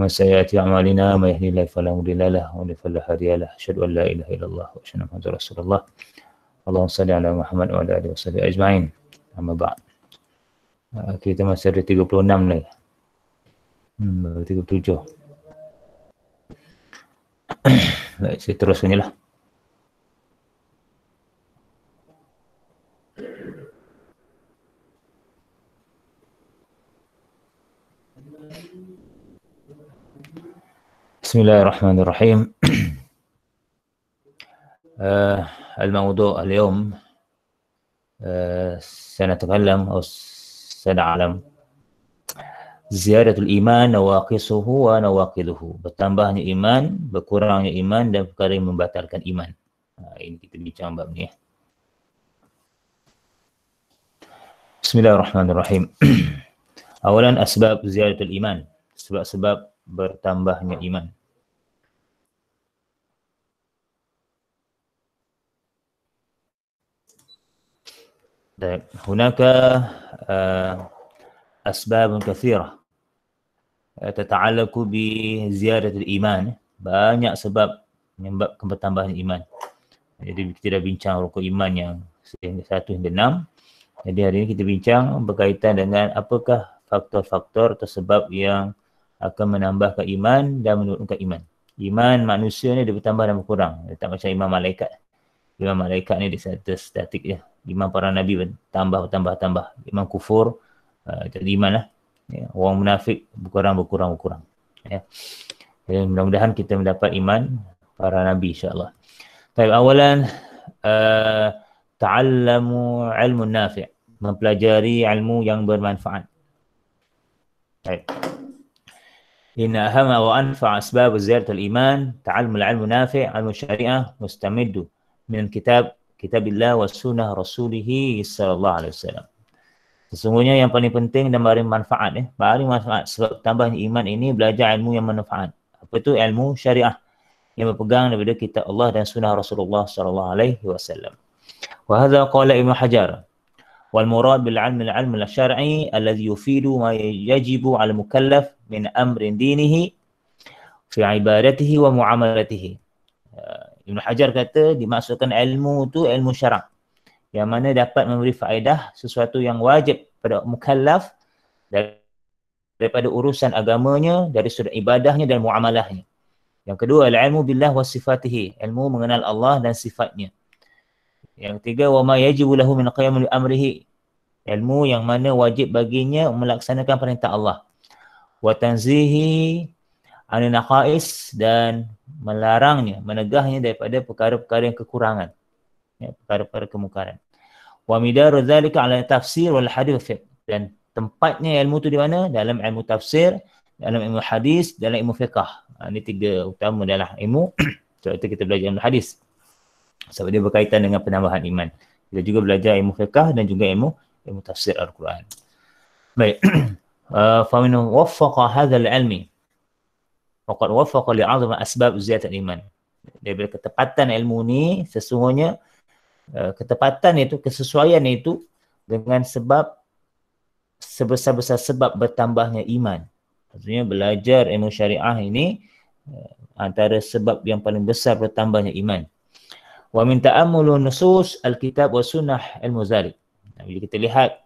ومن سيئات أعمالنا من يهده الله فلا مضل له ومن يضلل فلا هادي له أشهد أن لا إله إلا الله وأشهد أن محمدا رسول الله اللهم صل على محمد وعلى آله وصحبه أجمعين أما بعد. Kita masih ada 36 lagi. 37. Baik, saya teruskan je lah. Bismillahirrahmanirrahim. الموضوع اليوم سنتكلم أو سنعلم زيادة الإيمان نواقصه ونواقضه. Bertambahnya iman, berkurangnya iman dan perkara yang membatalkan iman. Ini kita bincang bab ni. Bismillahirrahmanirrahim. Awalan asbab ziyadatul iman. Sebab-sebab bertambahnya iman. هناك أسباب كثيرة تتعلق بزيادة الإيمان. Banyak sebab menyebabkan bertambahnya iman. Jadi kita dah bincang rukun iman yang 1 hingga 6. Jadi hari ini kita bincang berkaitan dengan apakah faktor-faktor atau sebab yang akan menambahkan iman dan menurunkan iman. Iman manusia ni dia bertambah dan berkurang. Dia tak macam iman malaikat. Iman malaikat ni dia statik je. Iman para Nabi bertambah. Iman kufur, jadi iman lah. Ya, orang munafik berkurang. Ya. Jadi mudah-mudahan kita mendapat iman para Nabi insyaAllah. Baik, awalan ta'allamu ilmu nafi'. Mempelajari ilmu yang bermanfaat. Baik. Inna ahama wa anfa' asbab ziyadatul iman ta'allumul ilmu nafi' ilmu syariah mustamiddu min kitabillah wa sunnah rasulih sallallahu alaihi wasallam. Sesungguhnya yang paling penting dan paling manfaat paling manfaat sebab tambahnya iman ini belajar ilmu yang manfaat. Apa itu ilmu syariah yang berpegang daripada kitab Allah dan sunnah Rasulullah sallallahu alaihi wasallam. Wa hadza qala Ibnu Hajar wal murad bil ilm al syar'i alladhi yufidu ma yajibu al mukallaf min amrin dinihi fi ibadatihi wa muamalatihi. Ibn Hajar kata dimaksudkan ilmu tu ilmu syarak yang mana dapat memberi faedah sesuatu yang wajib pada mukallaf daripada urusan agamanya, dari sudut ibadahnya dan muamalahnya. Yang kedua, ilmu billah wa sifatihi, ilmu mengenal Allah dan sifatnya. Yang ketiga, wa ma yajibu lahu min qiyamil amrihi, ilmu yang mana wajib baginya melaksanakan perintah Allah. Wa tanzihi anil naqais, dan melarangnya, menegahnya daripada perkara-perkara yang kekurangan, ya, perkara-perkara kemungkaran. Wa midaru dzalika ala tafsir wal hadis, dan tempatnya ilmu tu di mana? Dalam ilmu tafsir, dalam ilmu hadis, dalam ilmu fiqh. Ini 3 utama dalam ilmu. Sebab itu kita belajar ilmu hadis, sebab dia berkaitan dengan penambahan iman. Kita juga belajar ilmu fiqh dan juga ilmu tafsir Al-Quran. Baik. Fa min waffaqa hadzal ilmi waqad waffaqa li'azama asbab ziyadat iman. Daripada ketepatan ilmu ni, sesungguhnya ketepatan itu, kesesuaian itu dengan sebab sebesar-besar sebab bertambahnya iman. Maksudnya belajar ilmu syariah ini antara sebab yang paling besar bertambahnya iman. Wa min ta'ammulu nusus al-kitab wa sunnah al-muzalik. Bila kita lihat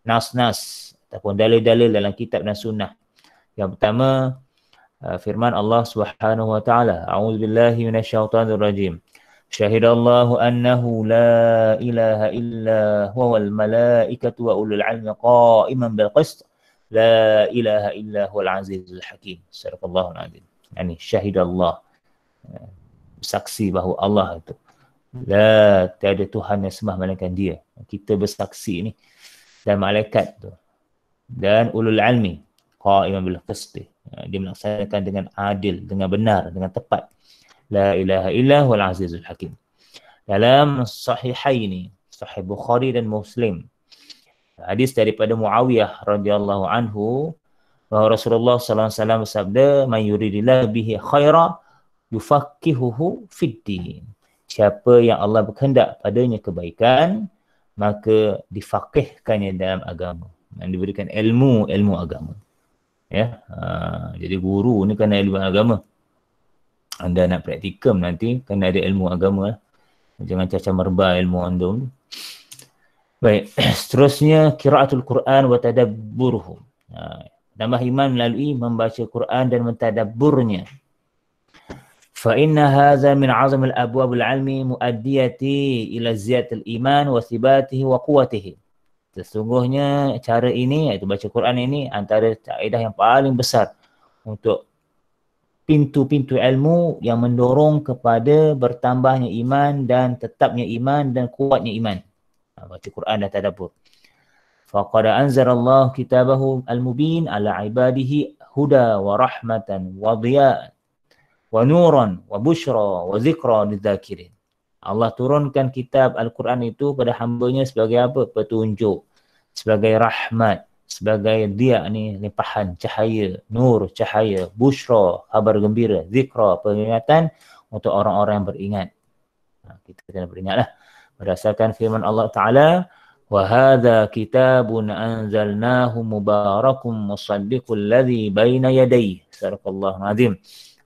nas-nas ataupun dalil-dalil dalam kitab dan sunnah. Yang pertama, firman Allah Subhanahu wa taala, a'udzubillahi minasyaitonir rajim. Syahidallahu annahu la ilaha illa huwal malaikatu wa ulul 'ilmi qa'iman bil qist. La ilaha illa huwal azizul hakim. Sadaqallahul azim. Yani syahidallah, saksi bahawa Allah itu tiada Tuhan yang sembah melainkan Dia. Kita bersaksi ni, dan malaikat tu, dan ulul 'ilmi qa'iman bil qist. Dia melaksanakan dengan adil, dengan benar, dengan tepat. La ilaha illa huwal azizul hakim. Dalam sahihaini, Sahih Bukhari dan Muslim, hadis daripada Muawiyah radhiyallahu anhu, bahawa Rasulullah sallallahu alaihi wasallam bersabda, "Man yuridillahu bihi khaira yufaqihuhu fid din." Siapa yang Allah berkehendak padanya kebaikan, maka difaqihkannya dalam agama. Dan diberikan ilmu agama. Ya, jadi guru ni kena ilmu agama. Anda nak praktikum nanti kena ada ilmu agama lah. Jangan caca merba ilmu anda. Baik, seterusnya qiraatul Quran wa tadabburuhu. Tambah iman melalui membaca Quran dan mentadabburnya. Fa inna hadza min 'azam al-abwab al-'ilmi muaddiyati ila ziyadatil iman wa thibatihi wa quwwatihi. Sesungguhnya cara ini, iaitu baca Quran ini, antara kaedah yang paling besar untuk pintu-pintu ilmu yang mendorong kepada bertambahnya iman dan tetapnya iman dan kuatnya iman. Baca Quran dan tadabbur. Faqad anzalallahu kitabahu al-mubin ala ibadihi huda wa rahmatan wa dhiya'an wa nuran wa bushra wa zikra lidzakirin. Allah turunkan kitab Al-Quran itu pada hamba-Nya sebagai apa? Petunjuk, sebagai rahmat, sebagai dia ni limpahan cahaya, nur cahaya, bushra kabar gembira, zikra peringatan untuk orang-orang yang beringat. Kita kena beringatlah berdasarkan firman Allah Taala, wa hadza kitabun anzalnahu mubarakum musaddiqul ladzi baina yadayhi. Sadaqallahul azim.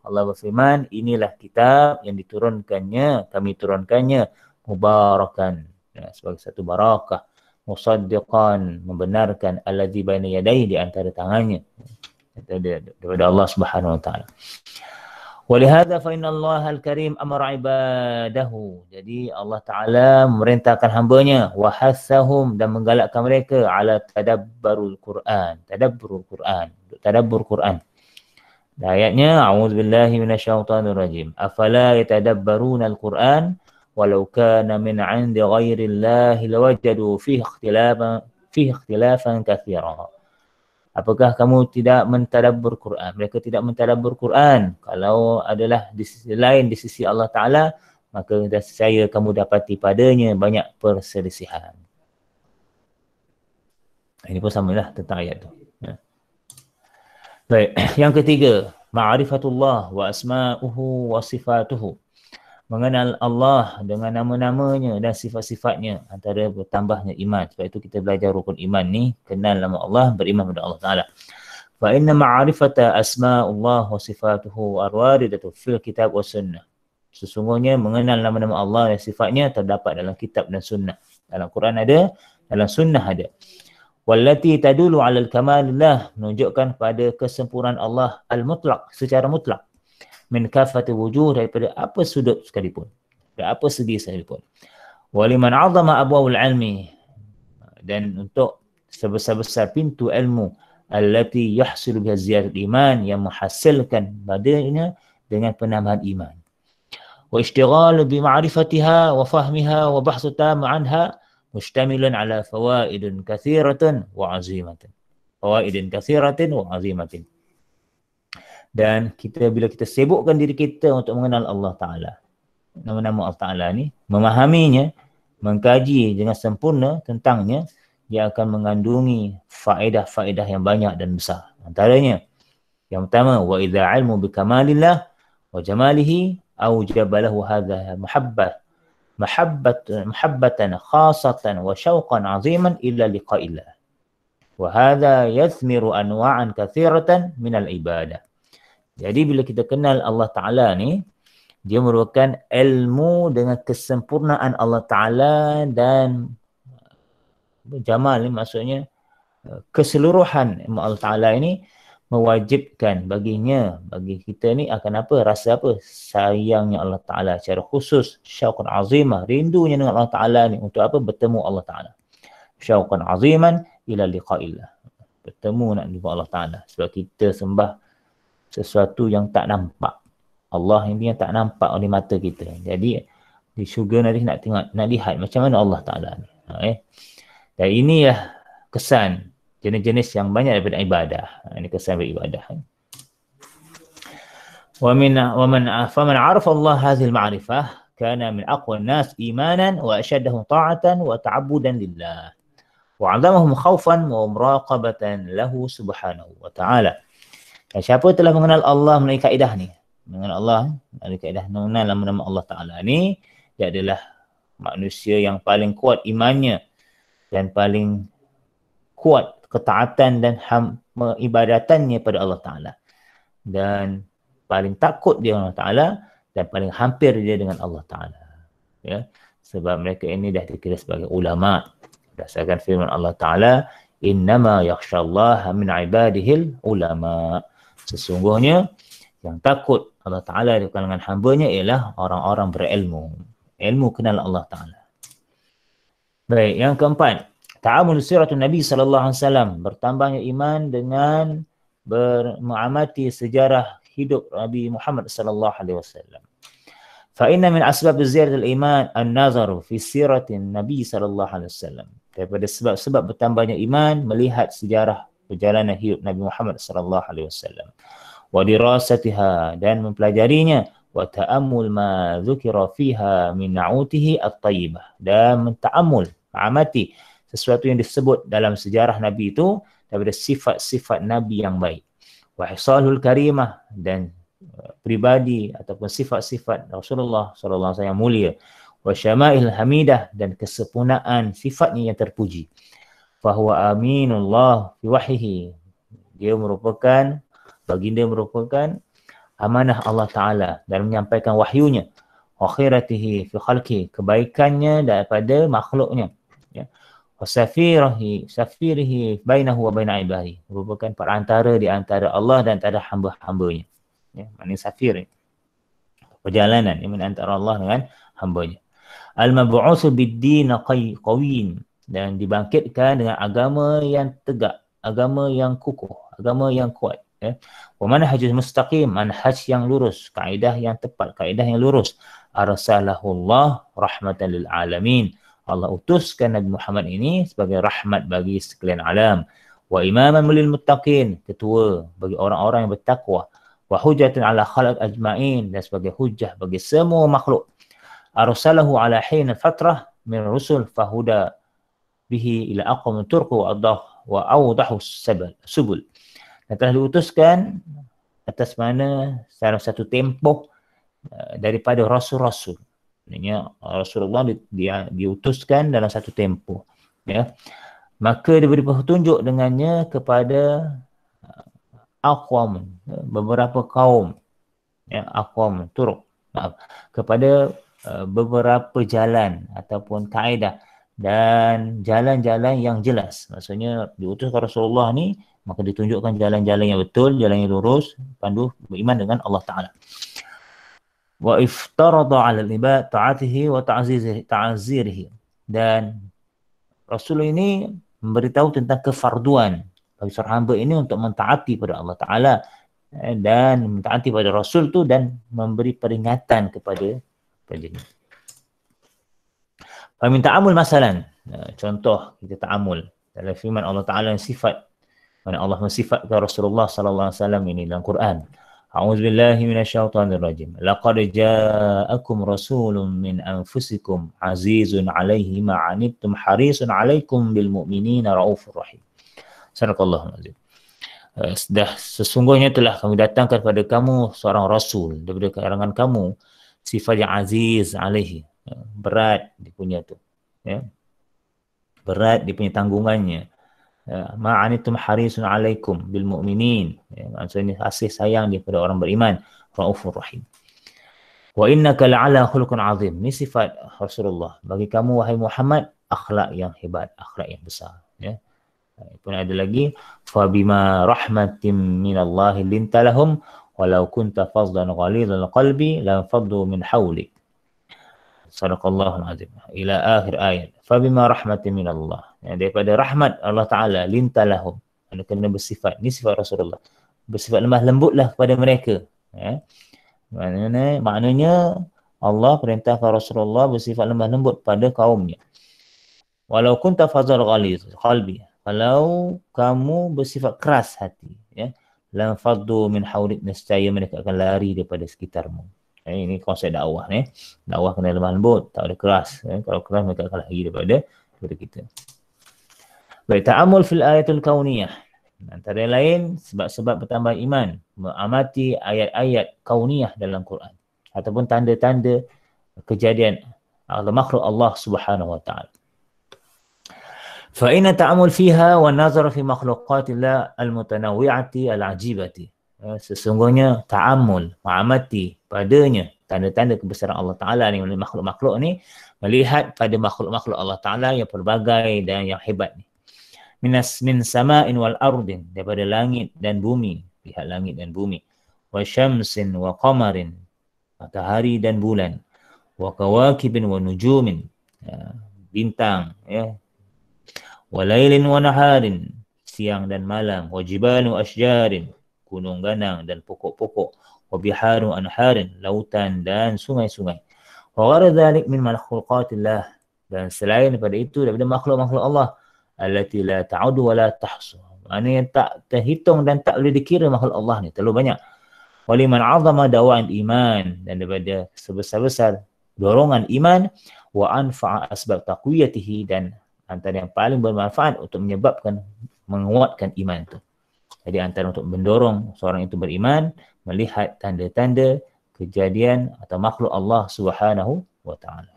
Allah berfirman, inilah kitab yang diturunkannya, kami turunkannya mubarakan, sebagai satu barakah, musaddiqan, membenarkan, alladzi baina yadayhi, di antara tangannya, daripada Allah Subhanahu wa taala. Walihada fa inna Allah al-Karim amara ibadahu. Jadi Allah Taala memerintahkan hamba-Nya, wa hassahum, dan menggalakkan mereka ala tadabburul Quran, tadabbur Quran. Ayatnya, a'udzubillahi minasyaitonir rajim. Afala yatadabbaruna al-Quran walau kana min 'indi ghairillahi lawajadu fihi ikhtilafan katsira. Apakah kamu tidak mentadabbur Quran? Mereka tidak mentadabbur Quran. Kalau adalah di sisi lain, di sisi Allah Ta'ala, maka saya kamu dapati padanya banyak perselisihan. Ini pun samalah tentang ayat tu. Baik, yang ketiga, ma'rifatullah wa asma'uhu wa sifatuhu. Mengenal Allah dengan nama-namanya dan sifat-sifatnya, antara bertambahnya iman. Sebab itu kita belajar rukun iman ni, kenal nama Allah, beriman kepada Allah Ta'ala. Fa inna ma'rifata asma'ullah wa sifatuhu arwaridatu fil kitab wa sunnah. Sesungguhnya mengenal nama-nama Allah dan sifatnya terdapat dalam kitab dan sunnah. Dalam Quran ada, dalam sunnah ada. Wallati tadulu 'alal kamalillah, menunjukkan pada kesempurnaan Allah al-mutlaq, secara mutlak, min kafati wujuh, daripada apa sudut sekalipun, dari apa segi sekalipun. Waliman 'azama abwaul ilmi, dan untuk sebesar-besar pintu ilmu, allati yahsilu biha ziyadatul iman, yang menghasilkan padanya dengan penambahan iman. Wa ishtighalu bi ma'rifatiha wa fahmiha wa bahsu tam 'anha mustamilan ala fawaidin katsiratin wa 'azimatin. Fawaidin katsiratin wa 'azimatin. Dan bila kita sibukkan diri kita untuk mengenal Allah Ta'ala, nama-nama Allah Ta'ala ni, memahaminya, mengkaji dengan sempurna tentangnya, dia akan mengandungi faedah-faedah yang banyak dan besar. Antaranya, yang pertama, wa idza 'ilmu bi kamalillah wa jamalihi aujaba lahu hadha mahabbatan khasatan wa syauqan 'aziman ila liqa'illah. Wa hadha yathmiru anwa'an katsiratan min al-ibadah. Jadi bila kita kenal Allah Ta'ala ni, dia merupakan ilmu dengan kesempurnaan Allah Ta'ala, dan jamal ni maksudnya keseluruhan ilmu Allah Ta'ala ini mewajibkan bagi kita ni akan apa? Rasa apa? Sayangnya Allah Ta'ala secara khusus, syauqan azimah, rindunya dengan Allah Ta'ala ni untuk apa? Bertemu Allah Ta'ala. Syauqan aziman ila liqa'illah. Bertemu nak jumpa Allah Ta'ala. Sebab kita sembah sesuatu yang tak nampak. Allah ini yang tak nampak oleh mata kita. Jadi di syurga nanti nak tengok, nak lihat macam mana Allah Ta'ala ni. Dan inilah kesan jenis-jenis yang banyak daripada ibadah. Ini kesan beribadah. Faman 'arafa Allah hadhihi al-ma'rifah kana min aqwa an-nas imanan wa ashaddahum ta'atan wa ta'abbudan lillah wa 'azamahum khaufan wa muraqabatan lahu subhanahu wa ta'ala. Dan siapa telah mengenal Allah melalui kaedah ni, mengenal Allah melalui kaedah mengenal nama-nama Allah Ta'ala ni, dia adalah manusia yang paling kuat imannya dan paling kuat ketaatan dan ibadatannya pada Allah Ta'ala. Dan paling takut dia Allah Ta'ala dan paling hampir dia dengan Allah Ta'ala. Ya. Sebab mereka ini dah dikira sebagai ulama. Berdasarkan firman Allah Ta'ala, innama yakhshallaha min ibadihil ulama. Sesungguhnya yang takut Allah Ta'ala di kalangan hambanya ialah orang-orang berilmu. Ilmu kenal Allah Ta'ala. Baik, yang keempat, ta'amul siratun Nabi SAW, bertambahnya iman dengan mengamati sejarah hidup Nabi Muhammad SAW. Fa inna min asbab ziyadatil iman an-nazaru fi siratin Nabi SAW. Daripada sebab-sebab bertambahnya iman melihat sejarah perjalanan hidup Nabi Muhammad SAW. Wa dirasatiha, dan mempelajarinya, wa ta'ammul ma dzukira fiha min na'utihi at-thayyibah, dan menta'ammul, mengamati sesuatu yang disebut dalam sejarah Nabi itu daripada sifat-sifat Nabi yang baik. Wa hisalul karimah, dan pribadi ataupun sifat-sifat Rasulullah SAW yang mulia. Wa syama'il hamidah, dan kesempurnaan sifatnya yang terpuji. Fahuwa aminullah fi wahyihi, dia merupakan, baginda merupakan amanah Allah Ta'ala dalam menyampaikan wahyunya. Wa khairatihi fi khalqi, kebaikannya daripada makhluknya. Ya. Wa safirihi bainahu wa baina ibadihi, merupakan perantara di antara Allah dan antara hamba-hambanya. Ya, maknanya safir, perjalanan yang antara Allah dengan hambanya. Al-mab'utsu bid-din qawiyyin, dan dibangkitkan dengan agama yang tegak, agama yang kukuh, agama yang kuat. Ya. Wa manhajul mustaqim, manhaj yang lurus, kaedah yang tepat, kaedah yang lurus. Arsalahullah rahmatan lil alamin, Allah utuskan Nabi Muhammad ini sebagai rahmat bagi sekalian alam. Wa imaman lil muttaqin, ketua bagi orang-orang yang bertakwa. Wa hujjatan ala khalq ajma'in, dan sebagai hujjah bagi semua makhluk. Arsalahu ala hin fatrah min rusul fahuda bihi ila aqwam turq wa awdahu subul. Dan telah diutuskan atas mana dalam satu tempoh daripada rasul-rasul. Maksudnya Rasulullah diutuskan dalam satu tempoh, ya. Maka diberi petunjuk dengannya kepada aqwam, beberapa kaum, ya, aqwam turuk, kepada beberapa jalan ataupun kaedah dan jalan-jalan yang jelas. Maksudnya diutuskan Rasulullah ni, maka ditunjukkan jalan-jalan yang betul, jalan yang lurus, pandu beriman dengan Allah Ta'ala. Wa iftarada 'ala al-ibad ta'atihi wa ta'zirihi, dan Rasul ini memberitahu tentang kefarduan bagi seorang hamba ini untuk mentaati pada Allah Ta'ala dan mentaati pada Rasul tu, dan memberi peringatan kepada dia. Kami ta'amul masalan, contoh kita ta'amul dalam firman Allah Ta'ala yang sifat, mana Allah mensifatkan Rasulullah SAW ini dalam Quran. A'udzubillahi minasyaitonir rajim. Laqad ja'akum rasulun min anfusikum azizun 'alaihi ma 'anittum harisun 'alaikum bil mu'minina raufur rahim. Sadaqallahul azim. Sesungguhnya telah kami datangkan kepada kamu seorang rasul daripada kalangan kamu, sifat yang aziz alaihi, berat dia punya tu, ya. Berat dia punya tanggungannya. Ma'anitum harisun alaikum bil mu'minin, ya, maksudnya kasih sayang dia pada orang beriman, raufur rahim. Wa innaka la'ala khuluqun azim, ni sifat Rasulullah bagi kamu wahai Muhammad, akhlak yang hebat, akhlak yang besar, ya. Pun ada lagi, fa bima rahmatin minallahi lintalahum walau kunta faddan ghalidhal qalbi la faddu min hawlik. Sadaqallahul azim. Ila akhir ayat. Fa bima rahmatin minallah, ya, daripada rahmat Allah Ta'ala, lintalahum, anda kena bersifat, ni sifat Rasulullah, bersifat lemah lembutlah kepada mereka, ya. Maknanya Allah perintahkan Rasulullah bersifat lemah lembut pada kaumnya. Walau kunta faddan ghalidhal qalbi, kalau kamu bersifat keras hati, ya, lam faddu min hawlik, nescaya mereka akan lari daripada sekitarmu. Ini konsep dakwah, ni. Dakwah kena lemah lembut, tak boleh keras. Kalau keras mereka akan lari daripada kita. Baik, ta'amul fil ayatul kauniyah. Antara lain sebab-sebab bertambah iman, mengamati ayat-ayat kauniyah dalam Quran ataupun tanda-tanda kejadian makhluk Allah Subhanahu wa taala. فإن التأمل فيها والنظر في مخلوقات الله المتنوعة العجيبة. Sesungguhnya ta'amul, mengamati padanya tanda-tanda kebesaran Allah Ta'ala ni, makhluk-makhluk ni, melihat pada makhluk-makhluk Allah Ta'ala yang pelbagai dan yang hebat ni. Min sama'in wal ardin, daripada langit dan bumi, lihat langit dan bumi. Wa syamsin wa qamarin, matahari dan bulan. Wa kawakibin wa nujumin, bintang, ya. Wa lailin wa naharin, siang dan malam. Wa jibalu asjarin, gunung ganang dan pokok-pokok. Wa biharu anharin, lautan dan sungai-sungai. Wa ghara dhalik min makhluqatillah, dan selain daripada itu daripada makhluk-makhluk Allah, allati la ta'udu wa la tahsu, maknanya yang tak terhitung dan tak boleh dikira makhluk Allah ni, terlalu banyak. Wa liman 'azama dawa'il iman, dan daripada sebesar-besar dorongan iman, wa anfa'a asbab taqwiyatihi, dan antara yang paling bermanfaat untuk menyebabkan menguatkan iman itu. Jadi antara untuk mendorong seorang itu beriman, melihat tanda-tanda kejadian atau makhluk Allah Subhanahu wa taala.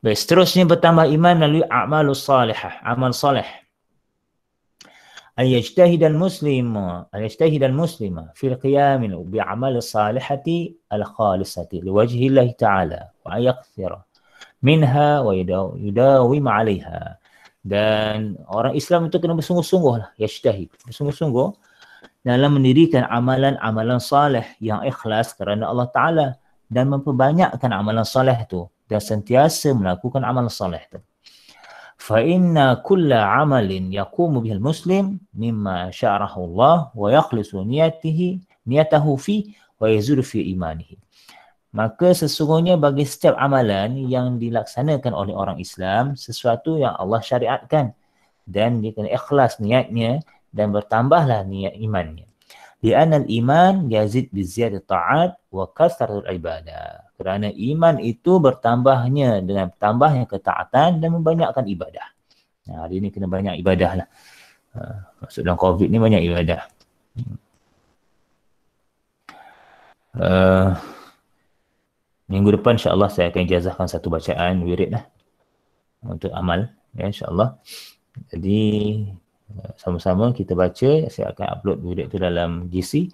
Baik, seterusnya bertambah iman melalui a'malus salihah, amal salih. Ayajtahidal muslima fil qiyam bi a'mal salihati al-khalisati liwajhi Allah taala wa yakthira minha wa yudawim 'alayha. Dan orang Islam itu kena bersungguh-sungguh lah, yajtahid, bersungguh-sungguh dalam mendirikan amalan-amalan salih yang ikhlas kerana Allah Ta'ala, dan memperbanyakkan amalan salih itu dan sentiasa melakukan amalan salih itu. Fa inna kulla amalin yaqumu bihal muslim mimma sya'arahu Allah wa yakhlisu niyatahu fi wa yazuru fi imanihi. Maka sesungguhnya bagi setiap amalan yang dilaksanakan oleh orang Islam, sesuatu yang Allah syariatkan, dan dia kena ikhlas niatnya dan bertambahlah niat imannya. Li'anal iman yazid bi ziyadati ta'at wa kasratul ibadah. Kerana iman itu bertambahnya dengan tambahnya ketaatan dan membanyakkan ibadah. Nah, hari ini kena banyak ibadah lah. Maksud dalam COVID ni banyak ibadah. Minggu depan insyaAllah saya akan ijazahkan satu bacaan wirid lah untuk amal, ya, insyaAllah. Jadi sama-sama kita baca, saya akan upload wirid itu dalam GC.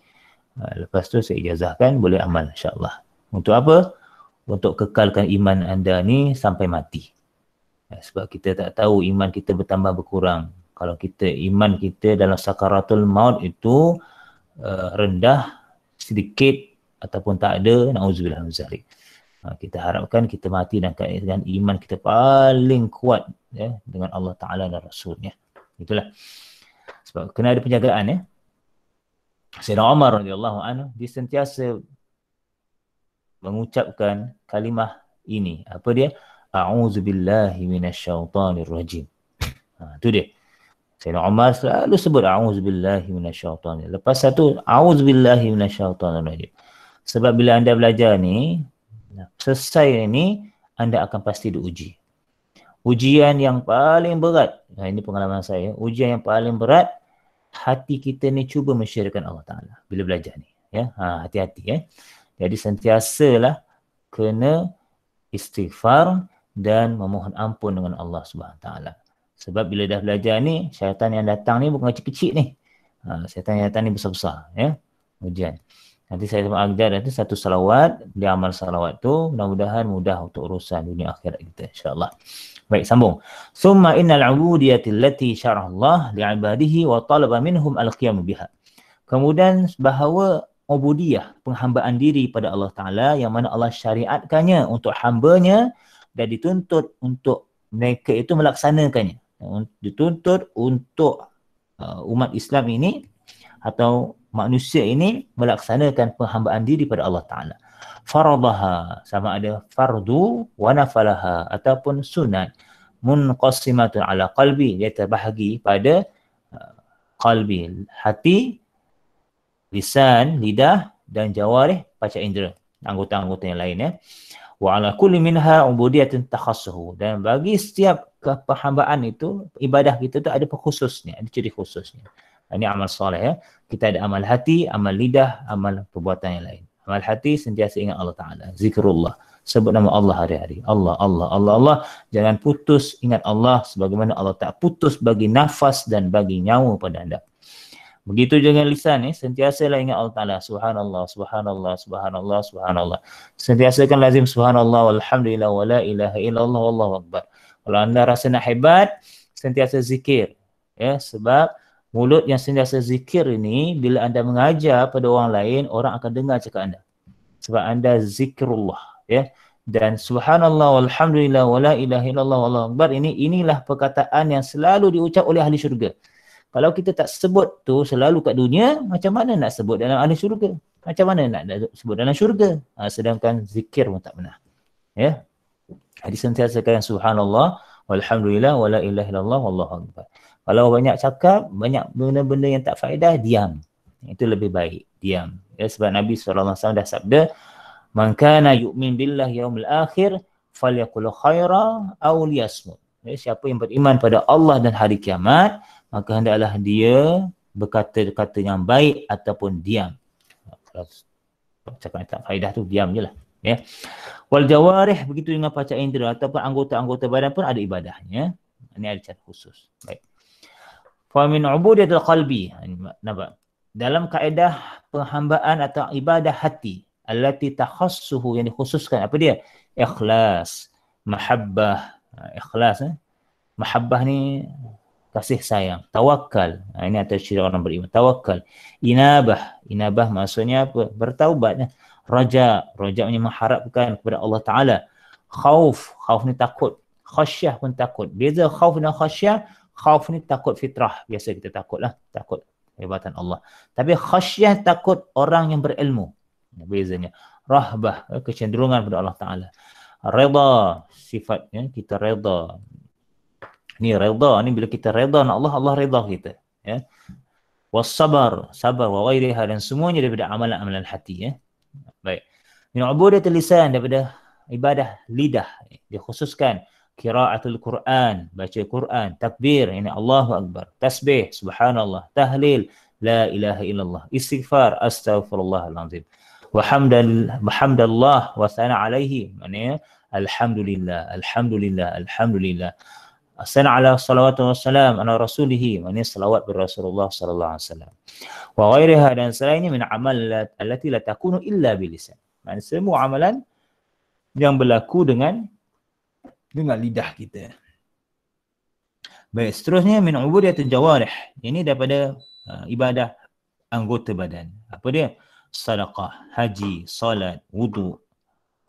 Lepas tu saya ijazahkan, boleh amal insyaAllah. Untuk apa? Untuk kekalkan iman anda ni sampai mati. Sebab kita tak tahu iman kita bertambah berkurang. Kalau iman kita dalam sakaratul maut itu rendah, sedikit ataupun tak ada, na'udzubillah min zalik. Kita harapkan kita mati dengan iman kita paling kuat, ya, dengan Allah Ta'ala dan Rasulnya. Itulah. Sebab kena ada penjagaan, ya. Sayyidina Umar radhiyallahu anhu dia sentiasa mengucapkan kalimah ini. Apa dia? A'udzubillahi minasyaitanir rajim. Itu dia. Sayyidina Umar selalu sebut a'udzubillahi minasyaitanir. Lepas satu a'udzubillahi minasyaitanir rajim. Sebab bila anda belajar ni, selesai ni, anda akan pasti diuji. Ujian yang paling berat, ini pengalaman saya, ujian yang paling berat, hati kita ni cuba mensyirikkan Allah Ta'ala bila belajar ni. Ya? Hati-hati. Ya? Jadi sentiasalah kena istighfar dan memohon ampun dengan Allah Subhanahu Ta'ala. Sebab bila dah belajar ni, syaitan yang datang ni bukan kecil-kecil ni. Syaitan yang datang ni besar-besar. Ya? Ujian. Nanti saya ajar nanti satu salawat, dia amal salawat tu, mudah-mudahan mudah untuk urusan dunia akhirat kita, insyaAllah. Baik, sambung. Summa innal ubudiyati allati syarah Allah li'ibadihi wa talaba minhum al-qiyam biha. Kemudian bahawa ubudiyah, penghambaan diri pada Allah Ta'ala, yang mana Allah syariatkannya untuk hambanya dan dituntut untuk mereka itu melaksanakannya. Dituntut untuk umat Islam ini atau manusia ini melaksanakan penghambaan diri pada Allah Ta'ala. Faradaha, sama ada fardu, wa nafalaha, ataupun sunat. Munqasimatun ala qalbi, dia terbahagi pada qalbi, hati, lisan, lidah, dan jawarih, panca indera, anggota-anggota yang lain, ya. Wa ala kulli minha ubudiyatun takhassuhu, dan bagi setiap penghambaan itu, ibadah kita tu ada khususnya, ada ciri khususnya. Ini amal soleh, ya. Kita ada amal hati, amal lidah, amal perbuatan yang lain. Amal hati sentiasa ingat Allah Ta'ala. Zikrullah. Sebut nama Allah hari-hari. Allah, Allah, Allah, Allah. Jangan putus ingat Allah sebagaimana Allah tak putus bagi nafas dan bagi nyawa pada anda. Begitu dengan lisan ni, sentiasalah ingat Allah Ta'ala. Subhanallah, subhanallah, subhanallah, subhanallah. Sentiasakan lazim subhanallah, walhamdulillah, wa la ilaha illallah, wallahu akbar. Kalau anda rasa nak hebat, sentiasa zikir. Ya, sebab mulut yang sentiasa zikir ini, bila anda mengajar pada orang lain, orang akan dengar cakap anda. Sebab anda zikrullah. Ya. Dan subhanallah, walhamdulillah, wa la ilaha illallah, wallahu akbar. Inilah perkataan yang selalu diucap oleh ahli syurga. Kalau kita tak sebut tu selalu kat dunia, macam mana nak sebut dalam ahli syurga? Macam mana nak sebut dalam syurga? Sedangkan zikir pun tak pernah. Ya. Jadi sentiasakan subhanallah, walhamdulillah, wa la ilaha illallah, wallahu akbar. Kalau banyak cakap, banyak benda-benda yang tak faedah, diam. Itu lebih baik, diam. Ya, sebab Nabi SAW dah sabda, man kana yu'min billah yaumil akhir, falyaqul khaira aw liyasmut. Ya, siapa yang beriman pada Allah dan hari kiamat, maka hendaklah dia berkata-kata yang baik ataupun diam. Kalau cakap tak faedah tu, diam je lah. Ya. Wal jawarih, begitu dengan panca indera ataupun anggota-anggota badan pun ada ibadahnya. Ini ada cara khusus. Baik. Fa min ubudiyatil qalbi. Nampak? Dalam kaedah penghambaan atau ibadah hati, allati takhassuhu, yang dikhususkan apa dia? Ikhlas, mahabbah. Ikhlas, mahabbah ni kasih sayang. Tawakal, ini atas ciri orang beriman. Tawakal. Inabah maksudnya apa? Bertaubat. Raja ni mengharapkan kepada Allah Ta'ala. Khauf ni takut. Khasyah pun takut. Beza khauf dan khasyah. Khauf ni takut fitrah. Biasa kita takut lah. Takut kehebatan Allah. Tapi khasyah takut orang yang berilmu. Bezanya. Rahbah, kecenderungan kepada Allah Ta'ala. Reda, sifatnya kita reda. Ni reda, ni bila kita reda nak Allah, Allah reda kita. Ya. Wassabar, sabar wa ghairiha, dan semuanya daripada amalan-amalan hati. Ya. Baik. Min ubudatul lisan, daripada ibadah lidah. Dikhususkan qiraatul Quran, baca Quran, takbir, ini Allahu Akbar, tasbih, subhanallah, tahlil, la ilaha illallah, istighfar, astaghfirullahalazim. Wa hamdallah wa sana alaihi, maknanya alhamdulillah, alhamdulillah, alhamdulillah. Sana ala salawatu wassalam ala rasulihi, maknanya salawat ber Rasulullah sallallahu alaihi wasallam. Wa ghairiha, dan selainnya min amal allati la takunu illa bilisan. Maknanya semua amalan yang berlaku dengan lidah kita. Baik, seterusnya min ubudiyatul jawarih. Ini daripada ibadah anggota badan. Apa dia? Sedekah, haji, salat, wudu,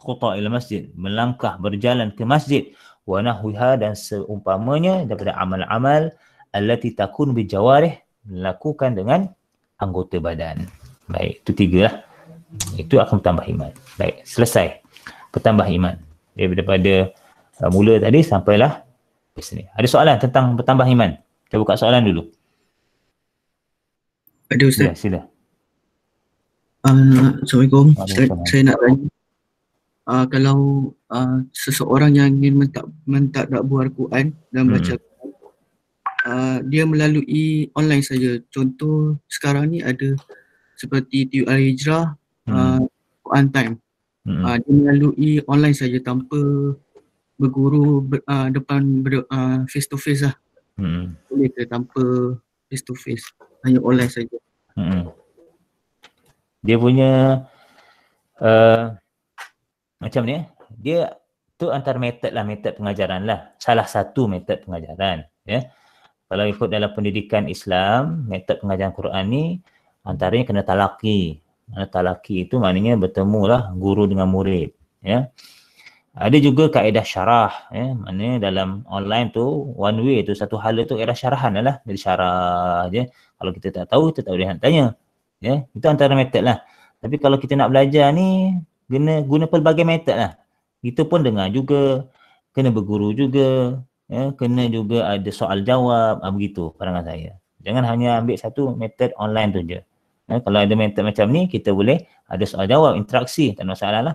khuta ila masjid, melangkah berjalan ke masjid, wa nahwiha, dan seumpamanya daripada amal-amal allati takun bi jawarih, lakukan dengan anggota badan. Baik, itu 3 lah. Itu akan bertambah iman. Baik, selesai. Bertambah iman. Daripada mula tadi sampailah di sini. Ada soalan tentang bertambah iman? Kita buka soalan dulu. Ada Ustaz. Ya, sila. Assalamualaikum. Ustaz, saya nak tanya. Kalau seseorang yang ingin mentadabur Al-Quran dan baca dia melalui online saja. Contoh sekarang ni ada seperti TU Al-Hijrah, Quran Time. Dia melalui online saja tanpa berguru depan face to face lah. Boleh ke tanpa face to face, hanya online saja? Dia punya macam ni, dia tu antara metod pengajaran lah. Salah satu metod pengajaran. Ya. Kalau ikut dalam pendidikan Islam, metod pengajaran Quran ni antaranya kena talaqi. Talaqi itu maknanya bertemulah guru dengan murid. Ya. Ada juga kaedah syarah. Ya. Maknanya dalam online tu, one way tu, satu hala tu kaedah syarahan lah. Jadi syarah je. Kalau kita tak tahu, kita tak boleh nak tanya. Ya. Itu antara metod lah. Tapi kalau kita nak belajar ni, guna pelbagai metod lah. Itu pun dengar juga, kena berguru juga, ya, kena juga ada soal jawab, begitu pandangan saya. Jangan hanya ambil satu metod online tu je. Ya, kalau ada metod macam ni, kita boleh ada soal jawab, interaksi, tak ada masalah lah.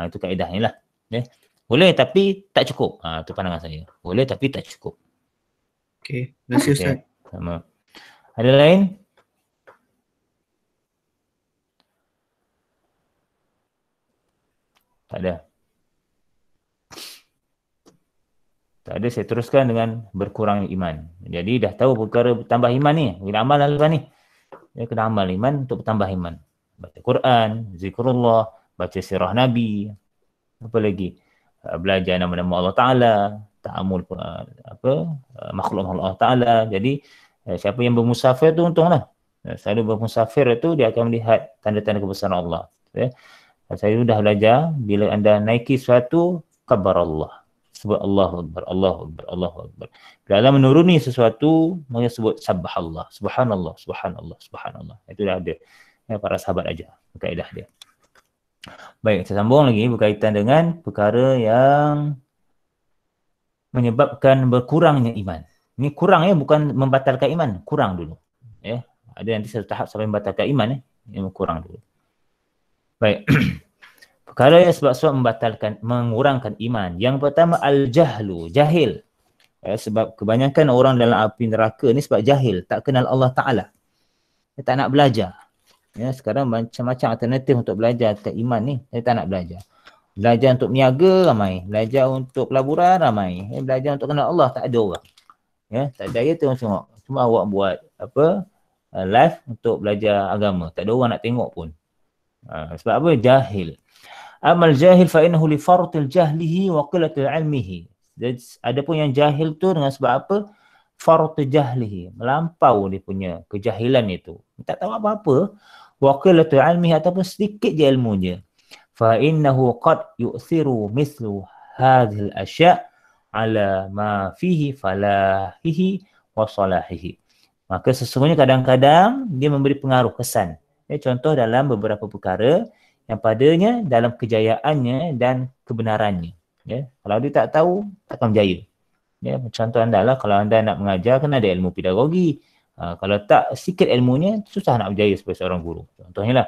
Itu kaedah ni lah. Ya. Boleh tapi tak cukup. Itu pandangan saya. Boleh tapi tak cukup. Okey, terima kasih Ustaz. Sama. Ada lain? Tak ada. Tak ada, saya teruskan dengan berkurang iman. Jadi dah tahu perkara bertambah iman ni. Kita amal lepas ni. Dia kena amal iman untuk bertambah iman. Baca Quran, zikrullah, baca sirah Nabi. Apa lagi? Belajar nama-nama Allah Ta'ala. Ta'amul makhluk Allah Ta'ala. Jadi siapa yang bermusafir tu untunglah. Selalu bermusafir itu dia akan melihat tanda-tanda kebesaran Allah. Saya sudah belajar bila anda naiki sesuatu, kabar Allah. Sebut Allahu Akbar, Allahu Akbar, Allahu Akbar. Bila anda menuruni sesuatu, maka sebut Sabbah Allah, Subhanallah, Subhanallah, Subhanallah. Itu dah ada. Para sahabat aja kaedah dia. Baik, saya sambung lagi berkaitan dengan perkara yang menyebabkan berkurangnya iman. Ini kurang bukan membatalkan iman, kurang dulu. Ada nanti satu tahap sampai membatalkan iman ini kurang dulu. Baik. Perkara yang sebab membatalkan, mengurangkan iman. Yang pertama, al-jahlu, jahil. Sebab kebanyakan orang dalam api neraka ni sebab jahil, tak kenal Allah Ta'ala. Dia tak nak belajar. Sekarang macam-macam alternatif untuk belajar tentang iman ni. Dia tak nak belajar. Belajar untuk niaga ramai. Belajar untuk pelaburan ramai. Belajar untuk kenal Allah, tak ada orang. Tak ada tu tengok. Cuma awak buat live untuk belajar agama. Tak ada orang nak tengok pun. Sebab apa? Jahil. Amal jahil fa innahu li fartil jahlihi wa qillatil ilmihi. Adapun yang jahil tu dengan sebab apa? Fartil jahlihi, melampau dia punya kejahilan itu. Tak tahu apa-apa. Wa qillatil ilmihi, ataupun sedikit je ilmunya. Fa innahu qad yu'thiru mithlu hadhil asya' ala ma fihi falahihi wa salahihi. Maka sesungguhnya kadang-kadang dia memberi pengaruh, kesan. Contoh dalam beberapa perkara yang padanya dalam kejayaannya dan kebenarannya. Kalau dia tak tahu, takkan berjaya. Contoh anda lah, kalau anda nak mengajar, kan ada ilmu pedagogi. Kalau tak sikit ilmunya, susah nak berjaya sebagai seorang guru. Contohnya lah.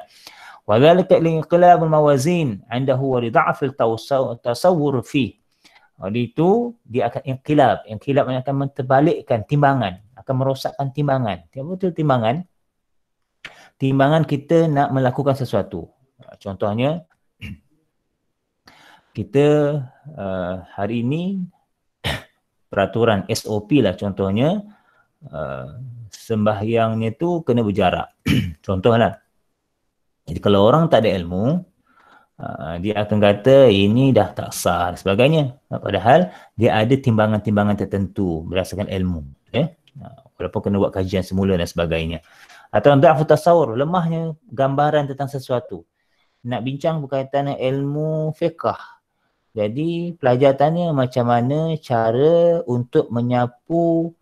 وَذَلِكَ لِنْقِلَابُ الْمَوَازِينَ عَنْدَهُ وَلِضَعْفِ التَّصَوُّرِ فِيهِ. Oleh itu, dia akan inqilab. Inqilab akan menterbalikkan timbangan. Akan merosakkan timbangan. Apa itu timbangan? Timbangan kita nak melakukan sesuatu. Contohnya, kita hari ini peraturan SOP lah contohnya, sembahyangnya tu kena berjarak. Contohlah. Jadi kalau orang tak ada ilmu, dia akan kata ini dah tak sah dan sebagainya. Padahal dia ada timbangan-timbangan tertentu berdasarkan ilmu. Walaupun kena buat kajian semula dan sebagainya. Atau dha'fu tasawwur, lemahnya gambaran tentang sesuatu. Nak bincang berkaitan dengan ilmu fiqh. Jadi pelajarannya macam mana cara untuk menyapu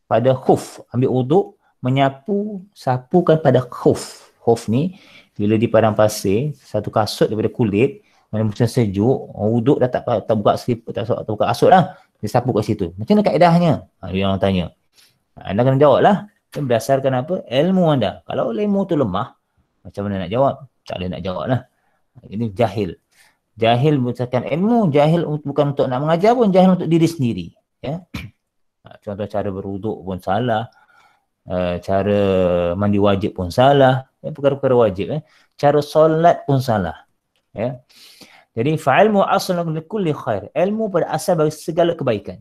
pada khuf. Ambil uduk, menyapu, sapukan pada khuf. Khuf ni, bila di padang pasir, satu kasut daripada kulit, mana musim sejuk, uduk dah tak buka slip, tak buka kasut lah. Dia sapu kat situ. Macam mana kaedahnya? Dia orang tanya. Anda kena jawab lah. Berdasarkan apa? Ilmu anda. Kalau ilmu tu lemah, macam mana nak jawab? Tak boleh nak jawab lah. Ini jahil. Jahil berdasarkan ilmu. Jahil bukan untuk nak mengajar pun. Jahil untuk diri sendiri. Contoh cara berwuduk pun salah. Cara mandi wajib pun salah. Perkara-perkara wajib. Cara solat pun salah. Jadi, fa'ilmu asal likulli khair. Ilmu pada asal bagi segala kebaikan.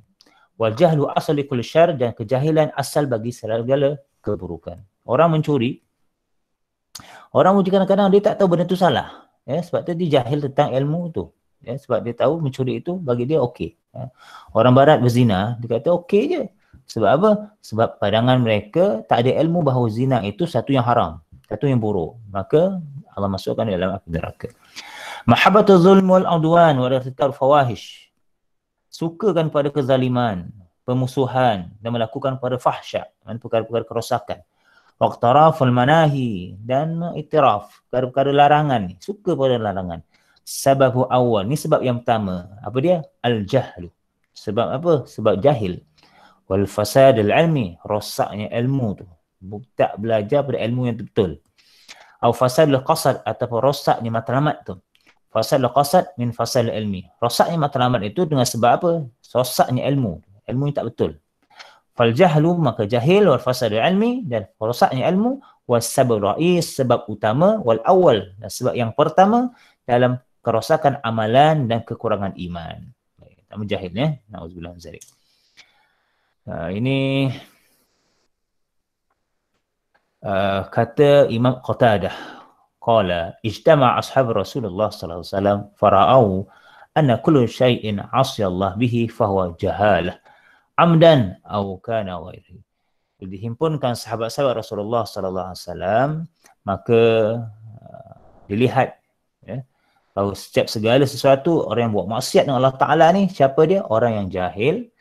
Wal jahlu asal likulli syar, dan kejahilan asal bagi segala keburukan. Orang mencuri kadang-kadang dia tak tahu benda tu salah. Sebab tu dia jahil tentang ilmu tu. Sebab dia tahu mencuri itu bagi dia okey. Orang barat berzina, dia kata okey je. Sebab apa? Sebab pandangan mereka tak ada ilmu bahawa zina itu satu yang haram, satu yang buruk. Maka Allah masukkan dalam api neraka. Mahabbatul zulm wal udwan wa irtikab fawahish. Sukakan pada kezaliman, pemusuhan dan melakukan pada fahsya, dan perkara-perkara kerosakan. Waqtaraful manahi, dan itiraf, perkara-perkara larangan. Suka pada larangan. Sababu awal, ni sebab yang pertama. Apa dia? Al-jahlu. Sebab apa? Sebab jahil. Wal fasad al-ilmi, rosaknya ilmu tu. Tak belajar pada ilmu yang betul. Atau fasad al-qasad, ataupun rosaknya matlamat tu. Fasad al-qasad min fasad al-ilmi. Rosaknya matlamat itu dengan sebab apa? Rosaknya ilmu. Ilmu yang tak betul. Fal jahlu, maka jahil, wal fasad al-ilmi, dan rosaknya ilmu, was sabab ra'is, sebab utama, wal awal, dan sebab yang pertama dalam kerosakan amalan dan kekurangan iman. tak menjahil ya. Nauzubillah min zalik. Ini kata Imam Qatadah, qala ijtama ashab Rasulullah sallallahu alaihi wasallam fara'au anna kullu shay'in 'asiya Allah bihi fahuwa jahalah amdan aw kana ghairihi. Dihimpunkan sahabat-sahabat Rasulullah sallallahu alaihi wasallam, maka dilihat ya, bahawa setiap segala sesuatu orang yang buat maksiat dengan Allah Ta'ala ni, siapa dia? Orang yang jahil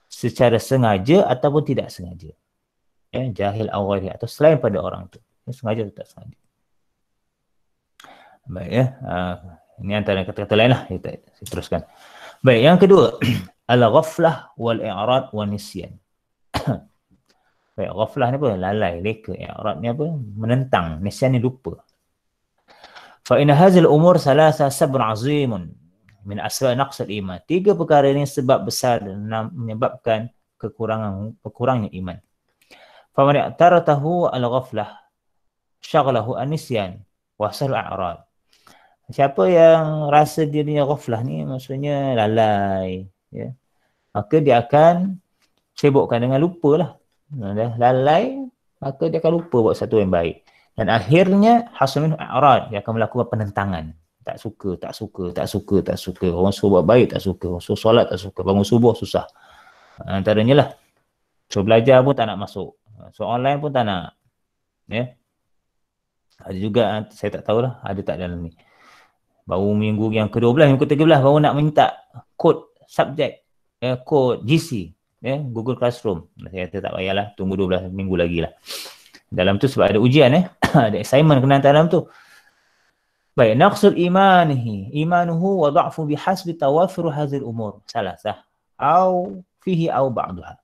secara sengaja ataupun tidak sengaja. Ya, jahil awal atau selain pada orang tu. Ya, sengaja atau tak sengaja. Baik ya. Ini antara kata-kata lain lah. Kita teruskan. Baik, yang kedua. Al-ghaflah wal-i'rad wal-nisyan. Baik, ghaflah ni apa? Lalai, leka. I'rad ni apa? Menentang. Nisyan ni lupa. فإن هذه الأمور ثلاثة سبب عظيم من أسباب نقص الإيمان. Tiga perkara ini sebab besar dan menyebabkan kurangnya iman. فمن اعترته الغفلة شغله النسيان وحصل الأعراض. Siapa yang rasa dirinya ghaflah ni, maksudnya lalai, ya, maka dia akan sibukkan dengan lupa lah. Lalai, maka dia akan lupa buat satu yang baik. Dan akhirnya hasilnya i'rad, dia akan melakukan penentangan. Tak suka. Orang suruh buat baik tak suka. Orang suruh solat tak suka. Bangun subuh susah. Antaranya lah. So belajar pun tak nak masuk. So online pun tak nak. Ya. Ada juga, saya tak tahulah ada tak dalam ni. Baru minggu yang ke-12, minggu ke-13 baru nak minta kod subjek, kod GC, Google Classroom. Saya kata tak payahlah, tunggu 12 minggu lagi lah. Dalam tu sebab ada ujian, ada assignment kena hantar dalam tu. Baik, naqsul imanuhu wa dha'fu bihasbi tawafur hadhil umur salasah au fihi au ba'daha.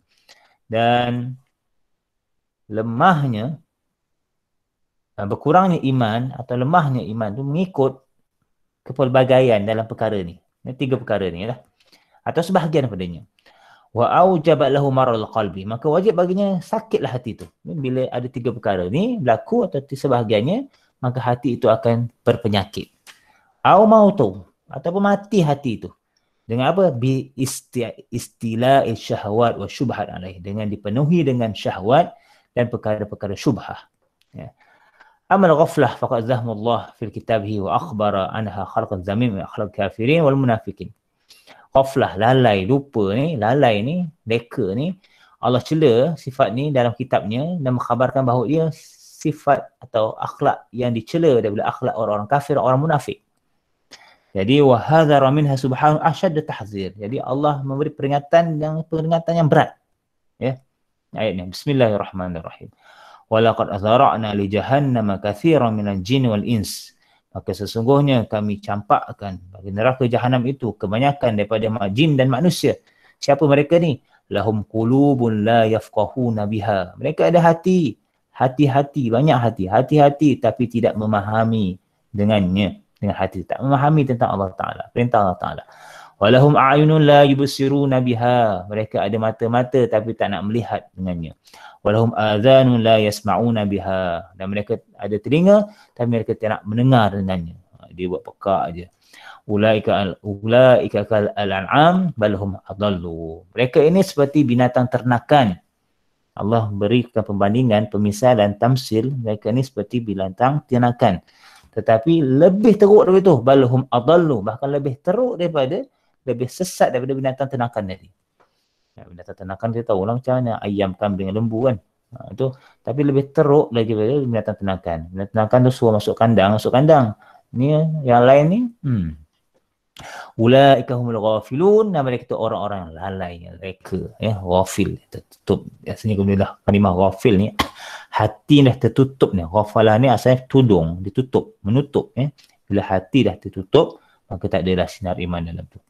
Dan lemahnya, berkurangnya iman atau lemahnya iman tu mengikut kepelbagaian dalam perkara ni. Ini tiga perkara ni lah. Atau sebahagian padanya. Wa aujabat lahu maral qalbi, maka wajib baginya sakitlah hati itu. Bila ada tiga perkara ni berlaku atau sebahagiannya, maka hati itu akan berpenyakit. Au mautu, ataupun mati hati itu. Dengan apa? Bi istila'il syahwat wa syubhat alaih, dengan dipenuhi dengan syahwat dan perkara-perkara syubhah. Ya. Amal ghaflah faqad zahmullah fil kitabih wa akhbara anha khalqaz zamim wa akhlaq kafirin wal munafikin. Ghaflah, lalai, lupa ni, lalai ni, leka ni, Allah cela sifat ni dalam kitabnya dan mengkhabarkan bahawa ia sifat atau akhlak yang dicela daripada akhlak orang-orang kafir, orang munafik. Jadi wahadzara minha subhanahu asyad tahzir. Jadi Allah memberi peringatan yang berat. Ya. Ayatnya bismillahirrahmanirrahim. Walaqad azara'na li jahannama katsiran minal jin wal ins. Maka sesungguhnya kami campakkan bagi neraka jahanam itu kebanyakan daripada jin dan manusia. Siapa mereka ni? Lahum qulubun la yafqahuna biha. Mereka ada hati, banyak hati tapi tidak memahami dengannya, dengan hati tak memahami tentang Allah Taala, perintah Allah Taala. Walahum a'yunun la yubsiruna biha. Mereka ada mata-mata tapi tak nak melihat dengannya. Walahum adhanun la yasma'una biha. Dan mereka ada telinga tapi mereka tidak nak mendengar dengannya. Dia buat pekak aja. Ulaika kal an'am bal hum adallu. Mereka ini seperti binatang ternakan. Allah berikan pembandingan, pemisalan, tamsil. Mereka ini seperti binatang ternakan. Tetapi lebih teruk daripada itu, bal hum adallu, bahkan lebih teruk daripada, lebih sesat daripada binatang ternakan tadi. Ya, binatang ternakan kita tahu lah macam mana, ayam, kambing, lembu kan. Itu, tapi lebih teruk lagi daripada binatang ternakan. Binatang ternakan tu suruh masuk kandang. Ni yang lain ni, ulaika humul ghafilun, nama mereka itu orang-orang yang lalai, yang reka, ghafil, tertutup. Biasanya kemudian kalimah ghafil ni, hati dah tertutup ni. Ghafalah ni asalnya tudung, ditutup, menutup. Bila hati dah tertutup, maka tak adalah sinar iman dalam tu.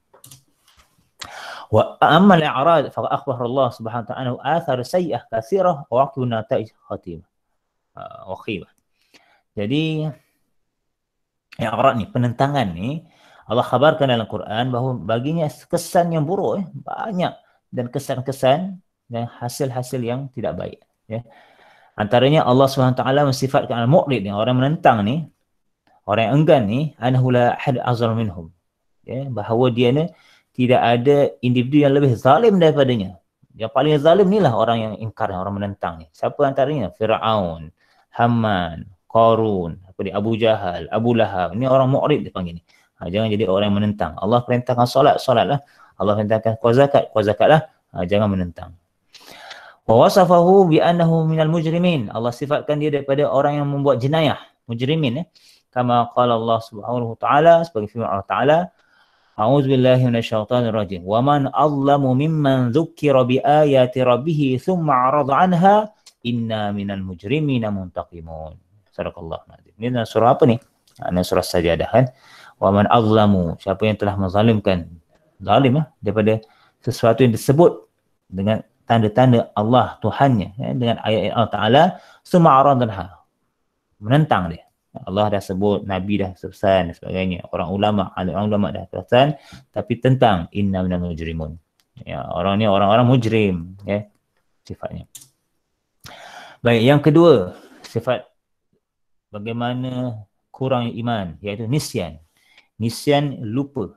Wa amal i'rad fa akhbara Allah Subhanahu wa ta'ala athar sayyi'ah katsirah wa aqibun nata'ij khatimah. Wakhimah. Jadi i'rad ni, penentangan ni, Allah khabarkan dalam Quran bahawa baginya kesan yang buruk banyak, dan kesan-kesan dan hasil-hasil yang tidak baik. Antaranya Allah SWT mensifatkan al-mu'rid ni, orang menentang ni, orang yang enggan ni, annahu la ahad azal minhum. Bahawa dia ni tidak ada individu yang lebih zalim daripadanya. Yang paling zalim inilah orang yang ingkar, orang menentang ni. Siapa antaranya? Firaun, Haman, Qarun, Abu Jahal, Abu Lahab. Ini orang mu'rid dipanggil ni. Jangan jadi orang yang menentang. Allah perintahkan solat, solatlah. Allah perintahkan zakat, zakatlah. Jangan menentang. Wa wasafahu bi annahu minal mujrimin. Allah sifatkan dia daripada orang yang membuat jenayah, mujrimin. Kama qala Allah Subhanahu wa taala, sebagai firman Allah Taala, A'udzubillahi minasyaitonir rajim. Wa man azlamu mimman dzukira bi ayati rabbih tsumma 'arada 'anha inna minal mujrimina muntaqimun. Sadaqallahu nazim. Ini surah apa ni? Ini surah Sajadah kan. Wa man azlamu, siapa yang telah menzalimkan, zalim daripada sesuatu yang disebut dengan tanda-tanda Allah Tuhannya, dengan ayat Allah Taala, tsumma 'arada 'anha. Menentang dia. Allah dah sebut, Nabi dah pesan dan sebagainya. Orang ulama dah pesan, tapi tentang inna minal mujrimun. Ya, orang ni orang-orang mujrim, ya, sifatnya. Baik, yang kedua, sifat bagaimana kurang iman, iaitu nisyan. Nisyan, lupa.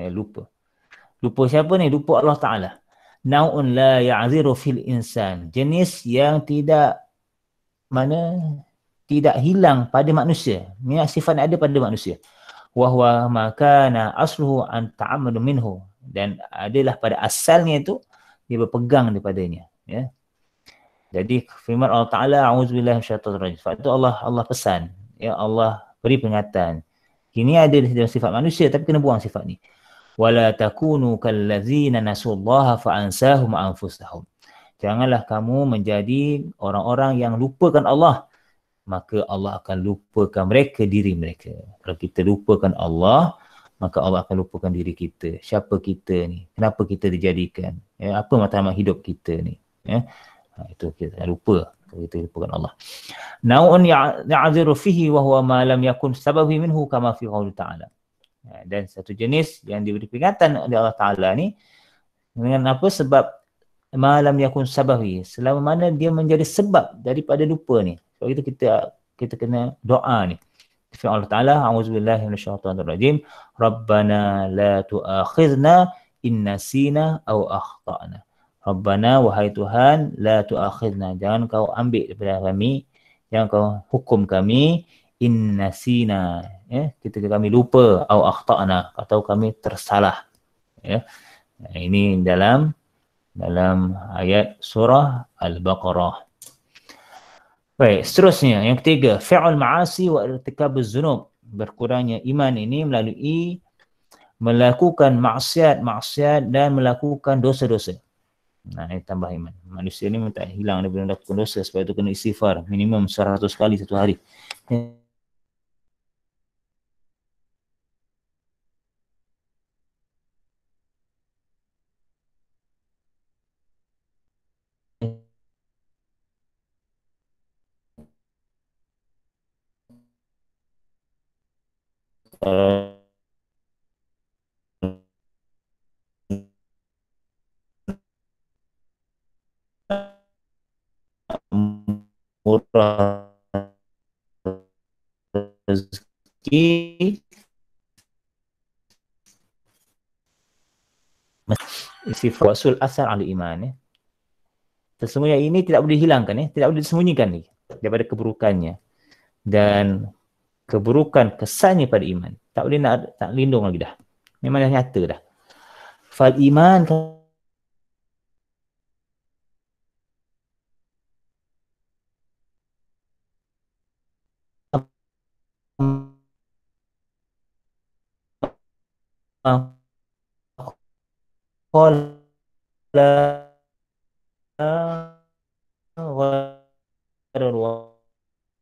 Lupa. Lupa siapa ni? Lupa Allah Taala. Nau'un la ya'ziru fil insan. Jenis yang tidak hilang pada manusia. Ini sifat ada pada manusia. Wa huwa ma kana asluhu an ta'ammadu minhu, dan adalah pada asalnya itu dia berpegang daripadanya, ya. Jadi firman Allah Taala, a'udzubillahi minasyaitonir rajim. Sebab itu Allah pesan, ya, Allah beri peringatan. Ini ada dalam sifat manusia tapi kena buang sifat ni. Wala takunu kallazina nasullaha fa'ansahum anfusahum. Janganlah kamu menjadi orang-orang yang lupakan Allah, maka Allah akan lupakan mereka, diri mereka. Kalau kita lupakan Allah, maka Allah akan lupakan diri kita. Siapa kita ni? Kenapa kita dijadikan? Ya, apa matlamat hidup kita ni? Ya, itu kita lupa. Kalau kita lupakan Allah. Nau'un ya'ziru fihi wa huwa ma lam yakun sababi minhu kama fi qauli ta'ala. Dan satu jenis yang diberi peringatan oleh Allah Ta'ala ni, dengan apa? Sebab ma lam yakun sababi. Selama mana dia menjadi sebab daripada lupa ni. Sebab itu kita kena doa ni. Firman Allah Taala, a'udzubillahi minasyaitonir rajim, Rabbana la tu'akhidna in nasina aw akhtana. Rabbana, wahai Tuhan, la tu'akhidna, jangan kau ambil daripada kami, jangan kau hukum kami, in nasina, ya, ketika kami lupa, aw akhtana, atau kami tersalah, ya. Ini dalam ayat surah Al-Baqarah. Baik, seterusnya yang ketiga, fi'ul ma'asi wa irtikabuz dzunub. Berkurangnya iman ini melalui melakukan maksiat dan melakukan dosa-dosa. Nah, ini tambah iman. Manusia ni tak hilang daripada melakukan dosa, sebab itu kena istighfar minimum 100 kali satu hari. Murah rezeki, sifat wasul asar al iman, ya. Sesungguhnya ini tidak boleh dihilangkan, ya, tidak boleh disembunyikan lagi daripada keburukannya, dan keburukan kesannya pada iman tak boleh tak lindung lagi dah, memang dah nyata dah. Fal iman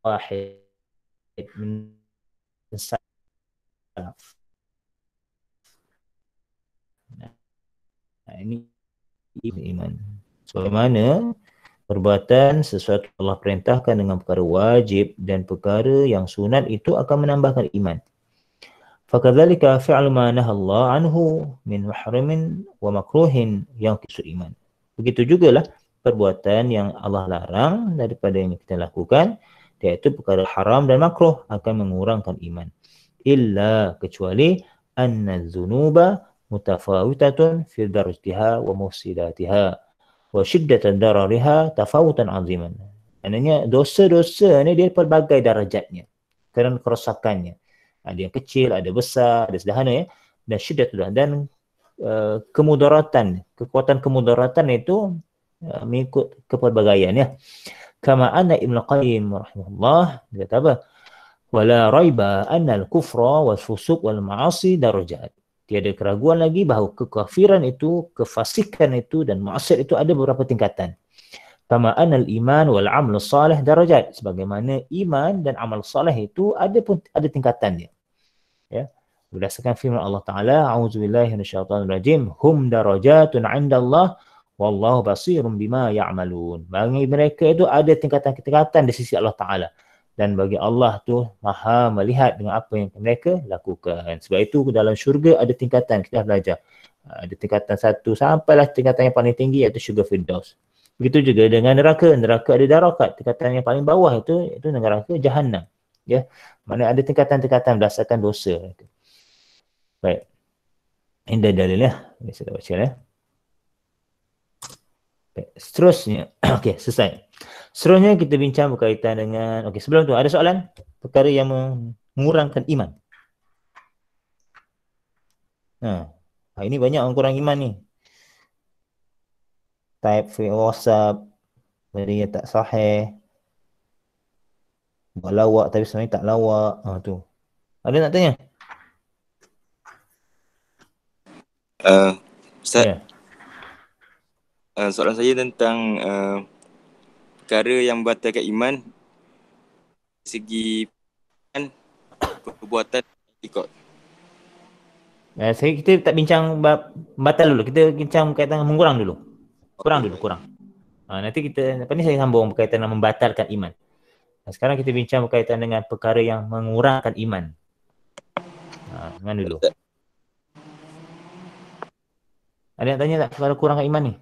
wahid min salaf. Nah, ini iman. Sebagaimana perbuatan sesuatu Allah perintahkan dengan perkara wajib dan perkara yang sunat itu akan menambahkan iman. Fakadzalika fi'lu ma nahallahu anhu min muhrimin wa makruhin yanqisu iman. Begitu jugalah perbuatan yang Allah larang daripada yang kita lakukan, iaitu perkara haram dan makruh, akan mengurangkan iman. Illa, kecuali anna dzunuba mutafawitatun fi darajatiha wa mufsidatiha wa syiddatan darariha tafawutan aziman. Maknanya dosa-dosa ni dia pelbagai darajatnya kerana kerosakannya. Ada yang kecil, ada besar, ada sederhana ya. Dan syiddatullah, dan kemudaratan, kekuatan kemudaratan itu mengikut kepelbagaian ya. Kama anna Ibnu Qayyim rahimahullah dia kata apa? Wala raiba anna al-kufra wal fusuq wal ma'asi darajat. Tiada keraguan lagi bahawa kekafiran itu, kefasikan itu dan maksiat itu ada beberapa tingkatan. Kama anna al-iman wal amal salih darajat. Sebagaimana iman dan amal salih itu ada tingkatannya. Ya. Berdasarkan firman Allah Taala, a'udzubillahi minasyaitonir rajim, hum darajatun 'indallah wallahu basirun bima ya'malun. Bagi mereka itu ada tingkatan-tingkatan di sisi Allah Taala, dan bagi Allah tu Maha melihat dengan apa yang mereka lakukan. Sebab itu dalam syurga ada tingkatan, kita dah belajar. Ada tingkatan 1 sampailah tingkatan yang paling tinggi, iaitu syurga Firdaus. Begitu juga dengan neraka. Neraka ada darakat. Tingkatan yang paling bawah itu neraka Jahannam. Ya. Mana ada tingkatan-tingkatan berdasarkan dosa. Baik. Ini dalil ya. Ini saya baca ya. Baik. Seterusnya. Okey, selesai. Seterusnya kita bincang berkaitan dengan, okey, sebelum tu ada soalan? Perkara yang mengurangkan iman. Ini banyak orang kurang iman ni. Type WhatsApp, benda tak sahih. Buat lawak tapi sebenarnya tak lawak. Tu. Ada nak tanya? Ustaz, Ya. Soalan saya tentang perkara yang membatalkan iman segi perbuatan ikut. Kita tak bincang batal dulu. Kita bincang berkaitan dengan mengurang dulu. Kurang. Nanti kita, lepas ni saya sambung berkaitan dengan membatalkan iman. Sekarang kita bincang berkaitan dengan perkara yang mengurangkan iman. Mana dulu? Ada yang tanya tak perkara kurangkan iman ni?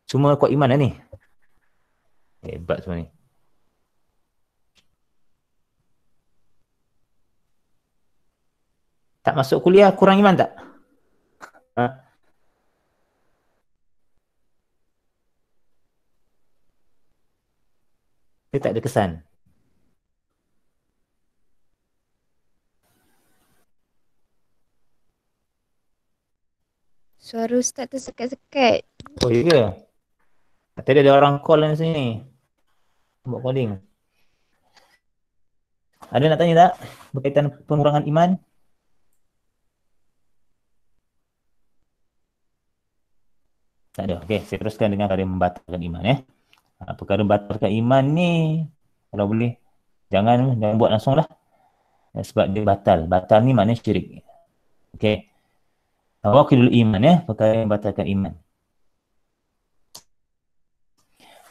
Semua kuat iman dah ni. Hebat semua ni. Tak masuk kuliah kurang iman tak? Dia tak ada kesan. Suara Ustaz tu sekat-sekat. Oh, ya ke? Tadi ada orang call di sini. Buat calling. Ada nak tanya tak? Berkaitan pengurangan iman? Tak ada. Okey, saya teruskan dengan perkara membatalkan iman ya. Perkara membatalkan iman ni, kalau boleh, jangan buat langsung lah. Sebab dia batal. Batal ni maknanya syirik. Okey. Nawaqidul iman ya, perkara yang membatalkan iman.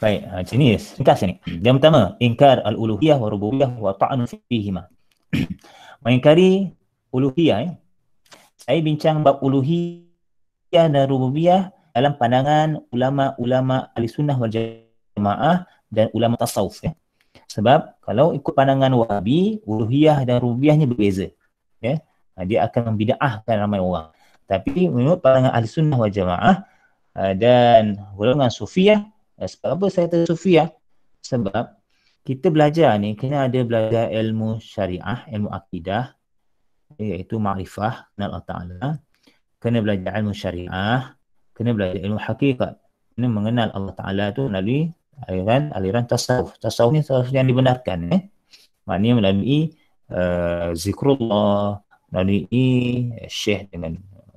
Baik, macam ni, ringkas ni. Yang pertama, ingkar al-uluhiyah wa rububiyah wa ta'anu fihima. Mengingkari uluhiyah ya. Saya bincang bab uluhiyah dan rububiyah dalam pandangan ulama-ulama ahli sunnah wal jamaah dan ulama tasawuf ya. Sebab kalau ikut pandangan Wahabi, uluhiyah dan rububiyahnya berbeza. Ya. Dia akan membida'ahkan ramai orang. Tapi menurut pandangan ahli sunnah wal jamaah dan golongan sufiyah, sebab apa saya kata sufiyah? Sebab kita belajar ni kena ada belajar ilmu syariah, ilmu akidah, iaitu ma'rifah kenal Allah Ta'ala, kena belajar ilmu syariah, kena belajar ilmu hakikat, kena mengenal Allah Ta'ala tu melalui aliran tasawuf. Tasawuf ni tasawuf yang dibenarkan maknanya melalui zikrullah, melalui syekh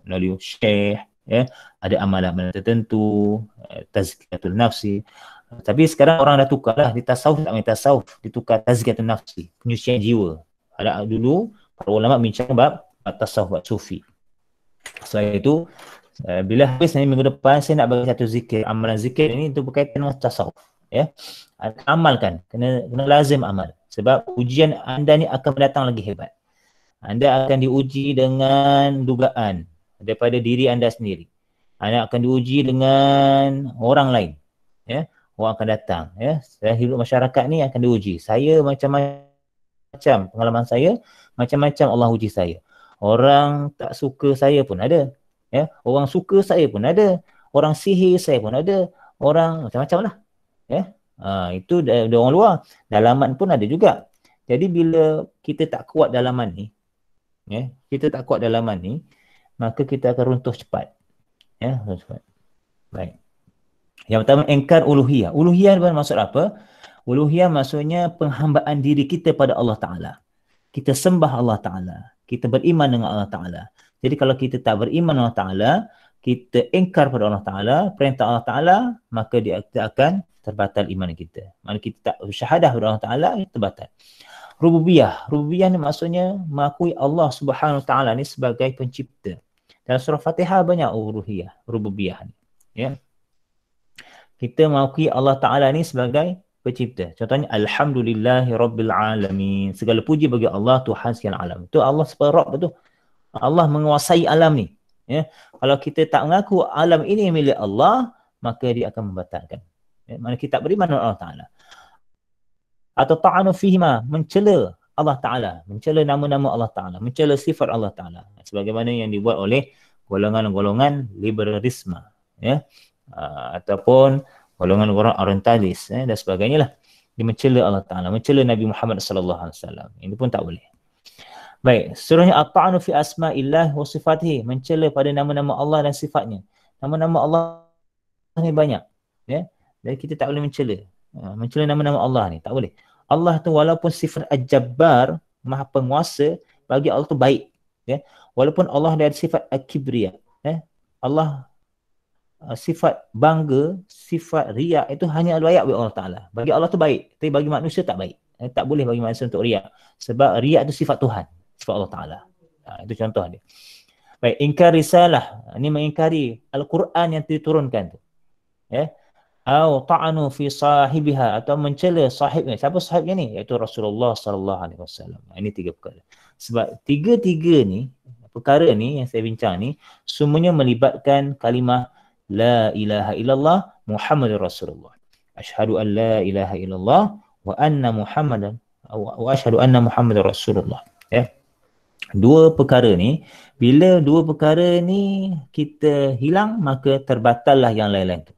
melalui syekh ya, ada amalan tertentu, tazkiyatul nafsi. Tapi sekarang orang dah tukar lah, di tasawuf tak main tasawuf, ditukar tazkiyatul nafsi, penyucian jiwa. Ada dulu para ulama bincang bab tasawuf, bab sufi. Sebab itu bila habis nanti minggu depan saya nak bagi satu zikir, amalan zikir ini itu berkaitan dengan tasawuf ya. Amalkan, kena lazim amal. Sebab ujian anda ni akan mendatang lagi hebat. Anda akan diuji dengan dugaan daripada diri anda sendiri. Anda akan diuji dengan orang lain. Ya, orang akan datang. Ya, dalam hidup masyarakat ni akan diuji. Saya macam-macam pengalaman saya, macam-macam Allah uji saya. Orang tak suka saya pun ada. Ya, orang suka saya pun ada, orang sihir saya pun ada, orang macam-macam lah. Ya. Itu dari orang luar. Dalaman pun ada juga. Jadi bila kita tak kuat dalaman ni, ya, kita tak kuat dalaman ni, maka kita akan runtuh cepat. Ya, runtuh cepat. Baik. Yang pertama, engkar uluhiyah. Uluhiyah bermaksud apa? Uluhiyah maksudnya penghambaan diri kita pada Allah Ta'ala. Kita sembah Allah Ta'ala. Kita beriman dengan Allah Ta'ala. Jadi kalau kita tak beriman dengan Allah Ta'ala, kita engkar pada Allah Ta'ala, perintah Allah Ta'ala, maka dia akan terbatal iman kita. Mana kita tak bersyahadah kepada Allah Ta'ala, terbatal. Rububiyah. Rububiyah ni maksudnya mengakui Allah Subhanahu Wa Ta'ala ni sebagai pencipta. Dalam surah Fatihah banyak rububiyah ni. Ya. Kita mengakui Allah Ta'ala ni sebagai pencipta. Contohnya, Alhamdulillahi Rabbil Alamin. Segala puji bagi Allah, Tuhan sekalian alam. Itu Allah sebagai Rabb tu. Allah menguasai alam ni. Ya. Kalau kita tak mengaku alam ini milik Allah, maka dia akan membatalkan. Ya. Mana kita tak beriman dengan Allah Ta'ala. Atau ta'anu fihima, mencela Allah Ta'ala, mencela nama-nama Allah Ta'ala, mencela sifat Allah Ta'ala. Sebagaimana yang dibuat oleh golongan-golongan liberalisme. Ya. Ataupun golongan-golongan orientalis, dan sebagainya lah. Dia mencela Allah Ta'ala, mencela Nabi Muhammad SAW. Ini pun tak boleh. Baik, seterusnya at-ta'anu fi asma'illah wa sifatihi, mencela pada nama-nama Allah dan sifatnya. Nama-nama Allah ni banyak, ya. Jadi kita tak boleh mencela nama-nama Allah ni, tak boleh. Allah tu walaupun sifat al-jabbar, maha penguasa, bagi Allah tu baik, ya. Walaupun Allah dia ada sifat al-kibriya, ya. Allah sifat bangga, sifat riak itu hanya layak bagi Allah Ta'ala. Bagi Allah tu baik, tapi bagi manusia tak baik. Tak boleh bagi manusia untuk riak. Sebab riak itu sifat Tuhan, sifat Allah Ta'ala. Itu contoh dia. Baik, ingkar risalah. Ini mengingkari Al-Quran yang diturunkan tu. Ya. Atau ta'anu fi sahibiha, atau mencela sahibnya. Siapa sahibnya ni? Iaitu Rasulullah SAW. Ini tiga perkara. Sebab tiga-tiga ni, perkara ni yang saya bincang ni, semuanya melibatkan kalimah La ilaha illallah Muhammadur Rasulullah. Asyhadu an la ilaha illallah wa anna Muhammadan wa asyhadu anna Muhammadar Rasulullah. Ya. Dua perkara ni, bila dua perkara ni kita hilang, maka terbatallah yang lain-lain tu.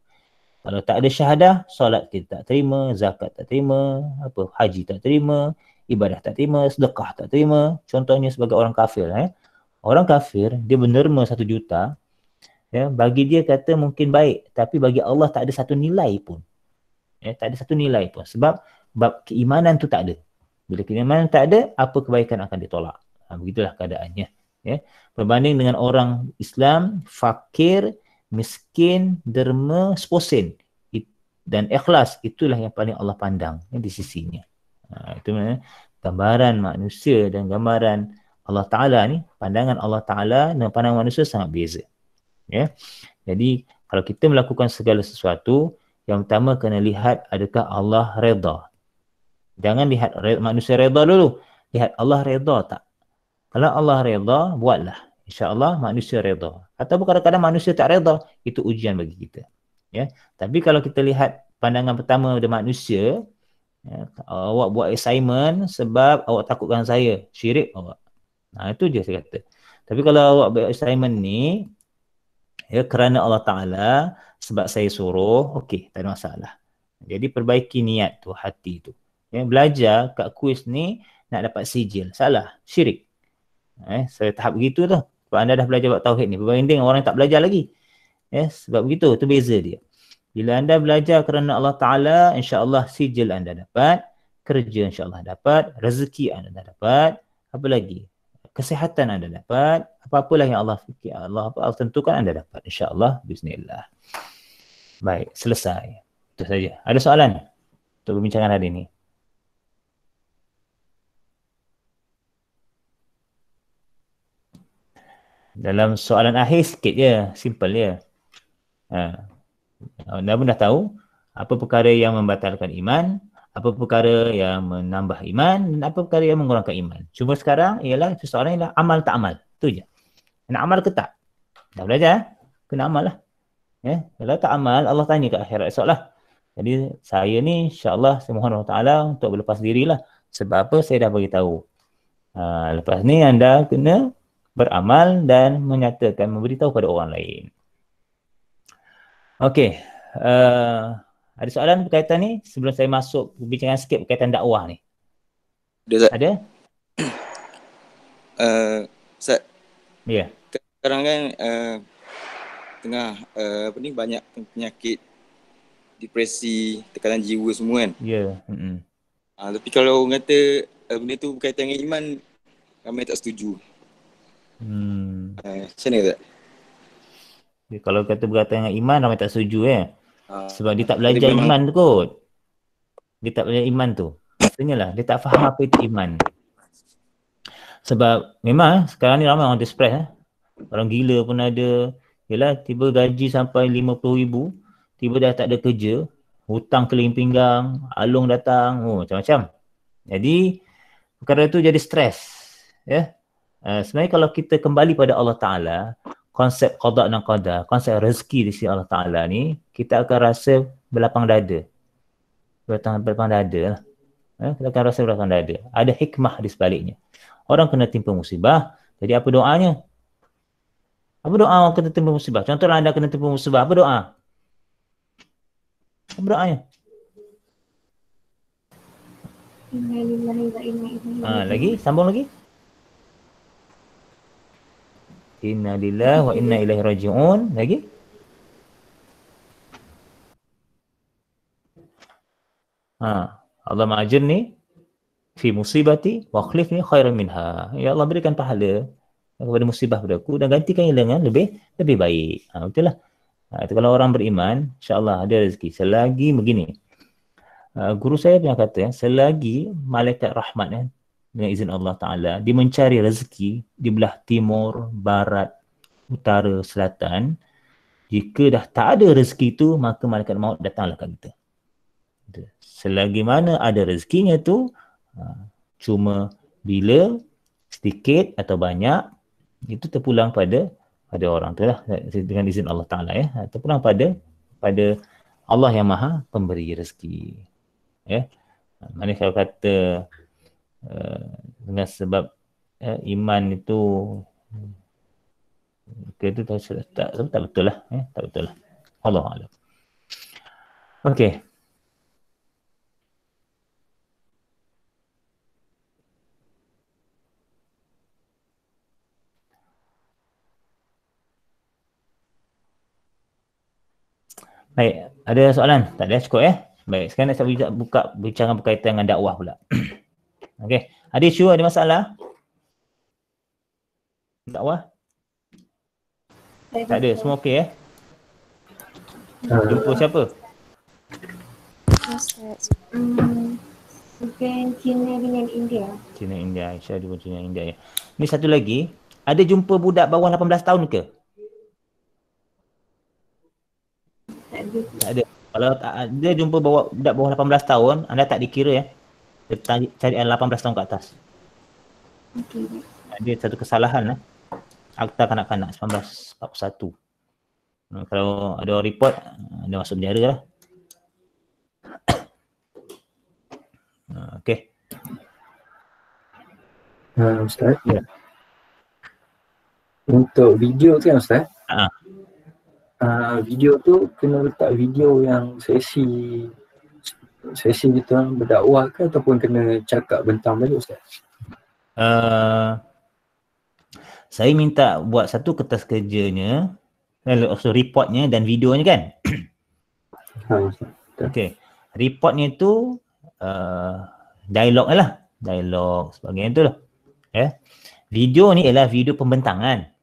Kalau tak ada syahadah, solat kita tak terima, zakat tak terima, haji tak terima, ibadah tak terima, sedekah tak terima. Contohnya sebagai orang kafir, orang kafir dia menderma 1 juta. Ya, bagi dia kata mungkin baik, tapi bagi Allah tak ada satu nilai pun. Ya, tak ada satu nilai pun. Sebab bab keimanan tu tak ada. Bila keimanan tak ada, apa kebaikan akan ditolak. Begitulah keadaannya. Ya. Berbanding dengan orang Islam, fakir, miskin, derma, 10% dan ikhlas, itulah yang paling Allah pandang, di sisinya. Itu maknanya gambaran manusia dan gambaran Allah Ta'ala ni, pandangan Allah Ta'ala dan pandangan manusia sangat beza. Ya. Jadi kalau kita melakukan segala sesuatu, yang pertama kena lihat adakah Allah redha. Jangan lihat manusia redha dulu, lihat Allah redha tak. Kalau Allah redha, buatlah, insya-Allah manusia redha. Ataupun kadang-kadang manusia tak redha, itu ujian bagi kita. Ya. Tapi kalau kita lihat pandangan pertama dari manusia, ya, awak buat assignment sebab awak takutkan saya, syirik awak. Itu je saya kata. Tapi kalau awak buat assignment ni, ya, kerana Allah Ta'ala, sebab saya suruh, okey, tak ada masalah. Jadi perbaiki niat tu, hati tu. Ya, belajar kat kuis ni nak dapat sijil, salah, syirik. Saya tahap begitu tu. Sebab anda dah belajar buat tauhid ni, berbanding orang yang tak belajar lagi. Ya, sebab begitu, tu beza dia. Bila anda belajar kerana Allah Ta'ala, insya-Allah sijil anda dapat, kerja insya-Allah dapat, rezeki anda dapat, apa lagi? Kesihatan anda dapat, apa-apalah yang Allah fikir, Allah tentukan anda dapat, insya-Allah, bismillah. Baik, selesai. Itu saja. Ada soalan untuk perbincangan hari ini? Dalam soalan akhir sikit je, simple je. Anda pun dah tahu apa perkara yang membatalkan iman, apa perkara yang menambah iman, dan apa perkara yang mengurangkan iman. Cuma sekarang ialah soalan ialah amal tak amal. Itu je. Nak amal ke tak? Dah belajar, kena amal lah. Ya? Kalau tak amal, Allah tanya kat akhirat esok lah. Jadi saya ni insya-Allah saya mohon Allah Ta'ala untuk berlepas dirilah. Sebab apa? Saya dah bagi tahu. Lepas ni anda kena beramal dan menyatakan, memberitahu pada orang lain. Okey, ada soalan berkaitan ni sebelum saya masuk bincang sikit berkaitan dakwah ni? Ada? Ustaz, Ya. sekarang kan tengah banyak penyakit depresi, tekanan jiwa semua kan. Ya. Tapi kalau orang kata benda tu berkaitan dengan iman, ramai tak setuju. Macam mana tak? Kalau kata berkaitan dengan iman, ramai tak setuju sebab dia tak Jadi belajar memang- iman tu kot. Dia tak belajar iman tu. Maksudnya lah, dia tak faham apa itu iman. Sebab memang sekarang ni ramai orang depressed. Orang gila pun ada. Yelah, tiba gaji sampai 50,000, tiba dah tak ada kerja, hutang keliling pinggang, alung datang, macam-macam. Jadi, perkara tu jadi stres. Ya. Sebenarnya kalau kita kembali pada Allah Ta'ala, konsep qada dan qadar, konsep rezeki di sisi Allah Ta'ala ni, kita akan rasa berlapang dada. Berlapang dada lah. Kita akan rasa berlapang dada. Ada hikmah di sebaliknya. Orang kena timpa musibah, jadi apa doanya? Apa doa orang kena timpa musibah? Contohlah anda kena timpa musibah, apa doa? Apa doanya? Lagi? Sambung lagi? Inna lillahi wa inna ilaihi raji'un. Lagi? Allah ma'ajirni fi musibati wa akhlifni khairan minha. Ya Allah, berikan pahala kepada musibah padaku dan gantikan dengan lebih baik. Betul lah. Itu kalau orang beriman, insya-Allah ada rezeki. Selagi begini. Guru saya pernah kata, selagi malaikat rahmat dengan izin Allah Ta'ala, dia mencari rezeki di belah timur, barat, utara, selatan, jika dah tak ada rezeki itu, maka malaikat maut datanglah kat kita. Selagi mana ada rezekinya tu, cuma bila sedikit atau banyak, itu terpulang pada orang tu lah, dengan izin Allah Ta'ala terpulang pada Allah yang maha pemberi rezeki. Mana kalau kata dengan sebab iman itu itu tak betul lah. Tak betul lah. Allah Alam. Okey. Baik, ada soalan? Tak ada, cukup Baik, sekarang nak buka bincang berkaitan dengan dakwah pula. Okey, ada isu, ada masalah? Dakwah? Tak ada, semua okey Jumpa siapa? Ustaz. Bukan China dengan India. China India, Aisyah jumpa China India Ni satu lagi, ada jumpa budak bawah 18 tahun ke? Tak ada. Kalau tak ada jumpa budak bawah 18 tahun, anda tak dikira cari 18 tahun ke atas. Okey. Ada satu kesalahan Akta Kanak-kanak 1941. Kalau ada orang report, anda masuk penjara lah. Okey. Ustaz. Ya. Untuk video tu Ustaz. Video tu kena letak video yang sesi kita berdakwah ke ataupun kena cakap bentang balik Ustaz? Saya minta buat satu kertas kerjanya, reportnya dan videonya kan? Okey. Reportnya tu dialog lah. Dialog sebagainya tu lah. Video ni ialah video pembentangan.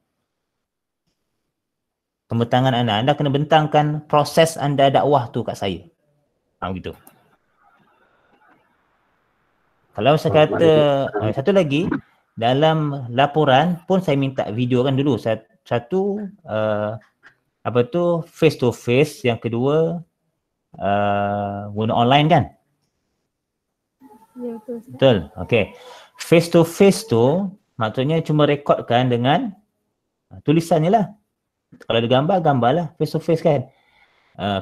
Pembentangan anda kena bentangkan proses anda dakwah tu kat saya. Begitu. Kalau saya kata satu lagi, dalam laporan pun saya minta video kan dulu. Satu face to face, yang kedua guna online kan? Ya, betul. Betul. Okey. Face to face tu maksudnya cuma rekodkan dengan tulisannya lah. Kalau ada gambar, gambar lah. Face to face kan.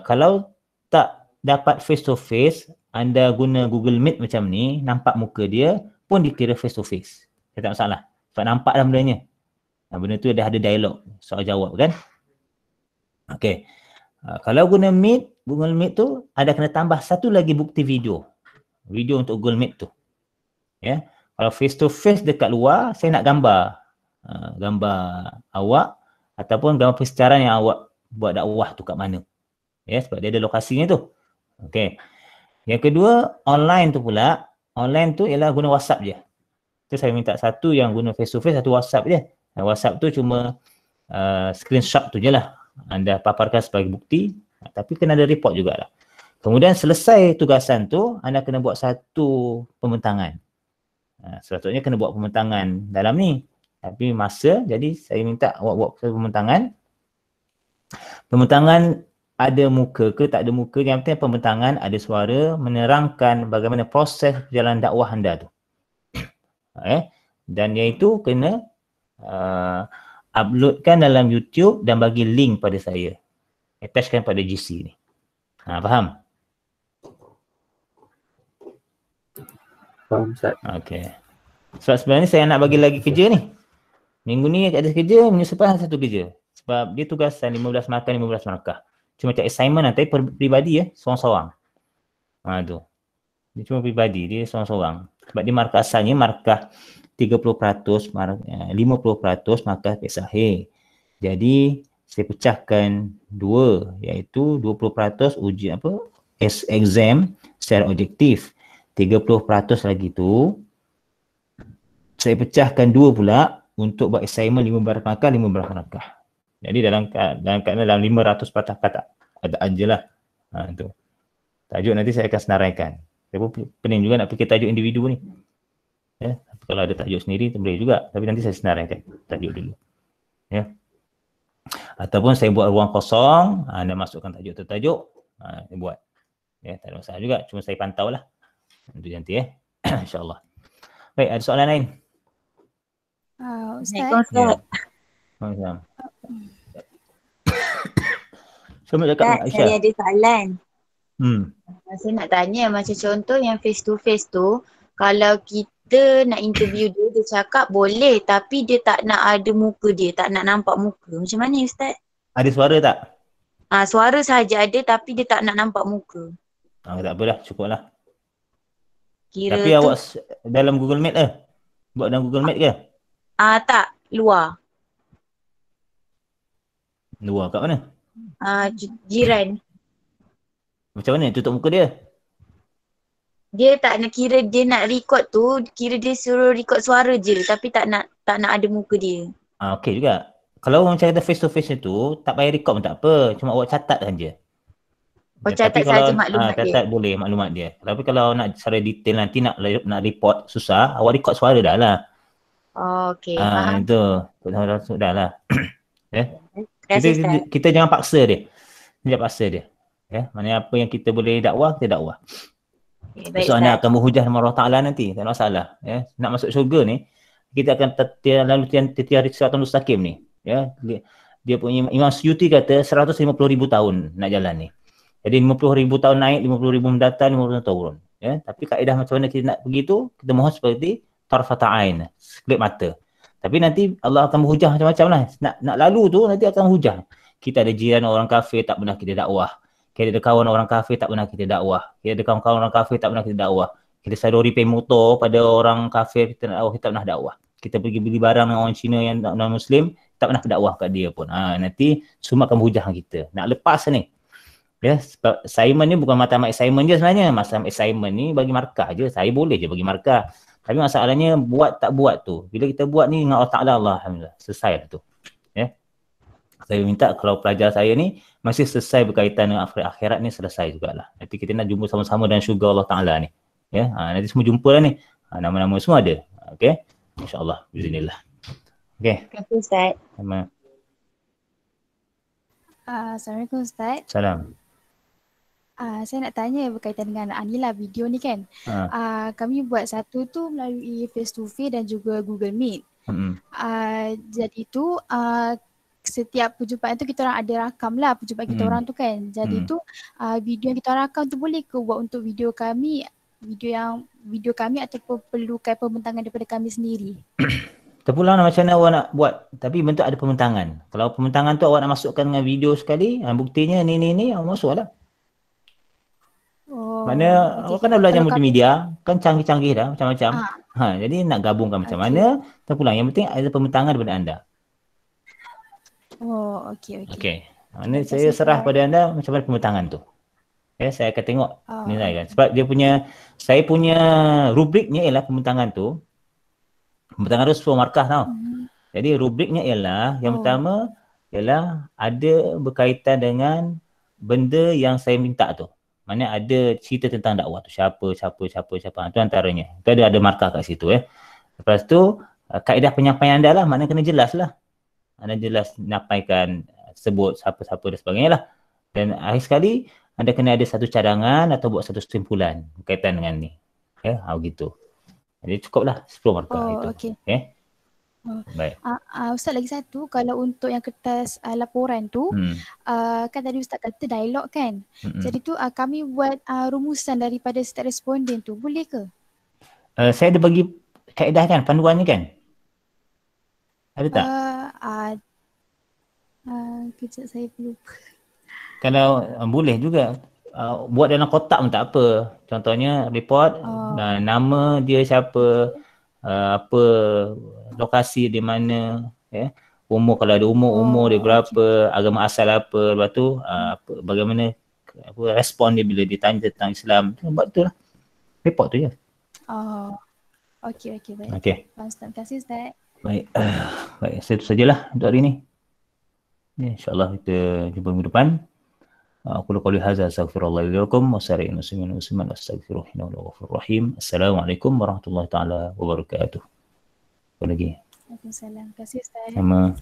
Kalau tak dapat face to face, anda guna Google Meet macam ni, nampak muka dia pun dikira face to face. Tak masalah. Sebab nampak dah bendanya. Benda tu dah ada dialog, soal jawab kan. Okey. Kalau guna Meet, Google Meet tu ada kena tambah satu lagi bukti video. Video untuk Google Meet tu. Ya. Kalau face to face dekat luar, saya nak gambar. Gambar awak ataupun gambar persecaran yang awak buat dakwah tu kat mana. Ya, sebab dia ada lokasinya tu. Okey. Yang kedua, online tu pula. Online tu ialah guna WhatsApp je. Tu saya minta satu yang guna face to face, satu WhatsApp je. WhatsApp tu cuma screenshot tu je lah. Anda paparkan sebagai bukti, tapi kena ada report jugalah. Kemudian selesai tugasan tu, anda kena buat satu pembentangan. Sepatutnya kena buat pembentangan dalam ni. Tapi masa, jadi saya minta awak buat pembentangan. Pembentangan ada muka ke tak ada muka, yang penting pembentangan ada suara menerangkan bagaimana proses perjalanan dakwah anda tu. Dan iaitu kena uploadkan dalam YouTube dan bagi link pada saya. Attachkan pada GC ni. Faham? Faham Ustaz. Okey. Sebab sebenarnya saya nak bagi lagi kerja ni. Minggu ni ada kerja, minggu depan satu kerja. Sebab dia tugasan 15 markah, 15 markah. Cuma macam assignment nanti peribadi seorang-seorang. Tu. Dia cuma peribadi, dia seorang-seorang. Sebab dia markah asalnya markah 30%, 50% markah sahih. Jadi saya pecahkan dua, iaitu 20% ujian exam secara objektif. 30% lagi tu saya pecahkan dua pula untuk buat assignment 15 markah, 15 markah. Jadi dalam keadaan dalam 500 patah kata ada ajalah. Tu. Tajuk nanti saya akan senaraikan. Saya pun pening juga nak fikir tajuk individu ni. Ya, kalau ada tajuk sendiri boleh juga, tapi nanti saya senaraikan tajuk dulu. Ya. Ataupun saya buat ruang kosong, anda masukkan tajuk-tajuk, saya buat. Ya, tak ada masalah juga, cuma saya pantaulah. Itu nanti insya-Allah. Baik, ada soalan lain? Ustaz. Ya. Cuma cakap Ustaz, Aisyah. saya ada soalan. Saya nak tanya macam contoh yang face to face tu, kalau kita nak interview dia, dia cakap boleh tapi dia tak nak ada muka dia, tak nak nampak muka. Macam mana Ustaz? Ada suara tak? Suara sahaja ada tapi dia tak nak nampak muka. Tak apalah, cukuplah. Kira tapi tu, awak dalam Google Meet ke? Buat dalam Google Meet ke? Tak, luar. Luar kat mana? Jiran. Macam mana tutup muka dia? Dia tak nak, kira dia nak record tu, kira dia suruh record suara je tapi tak nak ada muka dia. Okey juga. Kalau macam kata face to face tu, tak payah record pun tak apa. Cuma awak catat saja. Catat saja maklumat dia. Catat boleh maklumat dia. Tapi kalau nak secara detail nanti nak report susah, awak record suara dah lah. Okey, faham. Itu. Dah lah. Kita jangan paksa dia. Jangan paksa dia. Maknanya apa yang kita boleh dakwah, kita dakwah. Baik, so anda akan berhujah dengan Allah Ta'ala nanti. Tak ada masalah. Nak masuk syurga ni, kita akan lalu tiada siratal mustaqim ni. Dia punya Imam Suyuti kata 150,000 tahun nak jalan ni. Jadi 50,000 tahun naik, 50,000 mendatang, 50,000 turun. Tapi kaedah macam mana kita nak pergi tu, kita mohon seperti tarfata ain, sekelip mata. Tapi nanti Allah akan berhujah macam-macam lah. Nak lalu tu nanti akan hujah. Kita ada jiran orang kafir tak pernah kita dakwah. Kita ada kawan orang kafir tak pernah kita dakwah. Kita ada kawan-kawan orang kafir tak pernah kita dakwah. Kita sadari pay motor pada orang kafir kita nak dakwah, kita tak pernah dakwah. Kita pergi beli barang dengan orang Cina yang non-Muslim, tak pernah dakwah kat dia pun. Nanti semua akan berhujah kita. Nak lepas ni. Sebab assignment ni bukan matlamat assignment je sebenarnya. Matlamat assignment ni bagi markah je. Saya boleh je bagi markah. Tapi masalahnya buat tak buat tu. Bila kita buat ni dengan Allah Ta'ala, Alhamdulillah. Selesai lah tu. Saya minta kalau pelajar saya ni masih selesai berkaitan dengan akhirat ni, selesai jugalah. Nanti kita nak jumpa sama-sama dengan syurga Allah Ta'ala ni. Nanti semua jumpa lah ni. Nama-nama semua ada. Okey. InsyaAllah. Bismillah. Okey. Terima kasih Ustaz. Assalamualaikum Ustaz. Salam. Saya nak tanya berkaitan dengan inilah video ni kan. Kami buat satu tu melalui face to face dan juga Google Meet. Jadi tu setiap perjumpaan tu kita orang ada rakam lah perjumpaan kita orang tu kan. Jadi tu video yang kita orang rakam tu boleh ke buat untuk video kami ataupun perlukan pembentangan daripada kami sendiri? Terpulang lah macam mana awak nak buat. Tapi bentuk ada pembentangan. Kalau pembentangan tu awak nak masukkan dengan video sekali, buktinya ni, awak masuklah. Mana awak kan dah belajar multimedia, kan canggih-canggih dah macam-macam. Jadi nak gabungkan macam mana, terpulang. Yang penting ada pembentangan daripada anda. Okey. Mana saya serah pada anda macam mana pembentangan tu. Saya akan tengok nilai kan. Sebab saya punya rubriknya ialah pembentangan tu. Pembentangan tu 10 markah tau. Jadi rubriknya ialah yang pertama ialah ada berkaitan dengan benda yang saya minta tu. Mana ada cerita tentang dakwah tu. Siapa. Itu antaranya. Itu ada markah kat situ. Lepas tu, kaedah penyampaian anda lah. Maknanya kena jelas lah. Anda jelas menyampaikan, sebut siapa-siapa dan sebagainya lah. Dan akhir sekali, anda kena ada satu cadangan atau buat satu kesimpulan berkaitan dengan ni. Begitu. Jadi cukuplah 10 markah itu. Baik. Ustaz lagi satu, kalau untuk yang kertas laporan tu, kan tadi Ustaz kata dialog kan. Jadi tu kami buat rumusan daripada setiap responden tu, boleh ke? Saya ada bagi kaedah kan, panduannya kan? Ada tak? Kejap saya lupa. Kalau boleh juga. Buat dalam kotak pun tak apa. Contohnya report, nama dia siapa, apa lokasi di mana, umur kalau ada umur dia berapa, agama asal apa, lepas tu bagaimana respon dia bila ditanya tentang Islam. Buat tu lah. Report tu je. Okey, baik. Okey. Terima kasih Ustaz. Baik. Baik, itu sajalah untuk hari ni. InsyaAllah kita jumpa minggu depan. Aku qouli hadza astaghfirullah li wa lakum wa sa'iril muslimin wal muslimat astaghfiruhu innahu ghafurur rahim. Assalamualaikum warahmatullahi taala wabarakatuh. Apa lagi? Waalaikumsalam. Terima kasih Ustaz. Sama.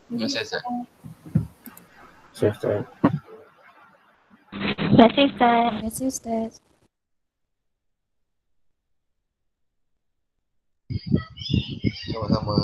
Terima kasih Ustaz. Terima kasih Ustaz. Terima kasih Ustaz. Sama-sama.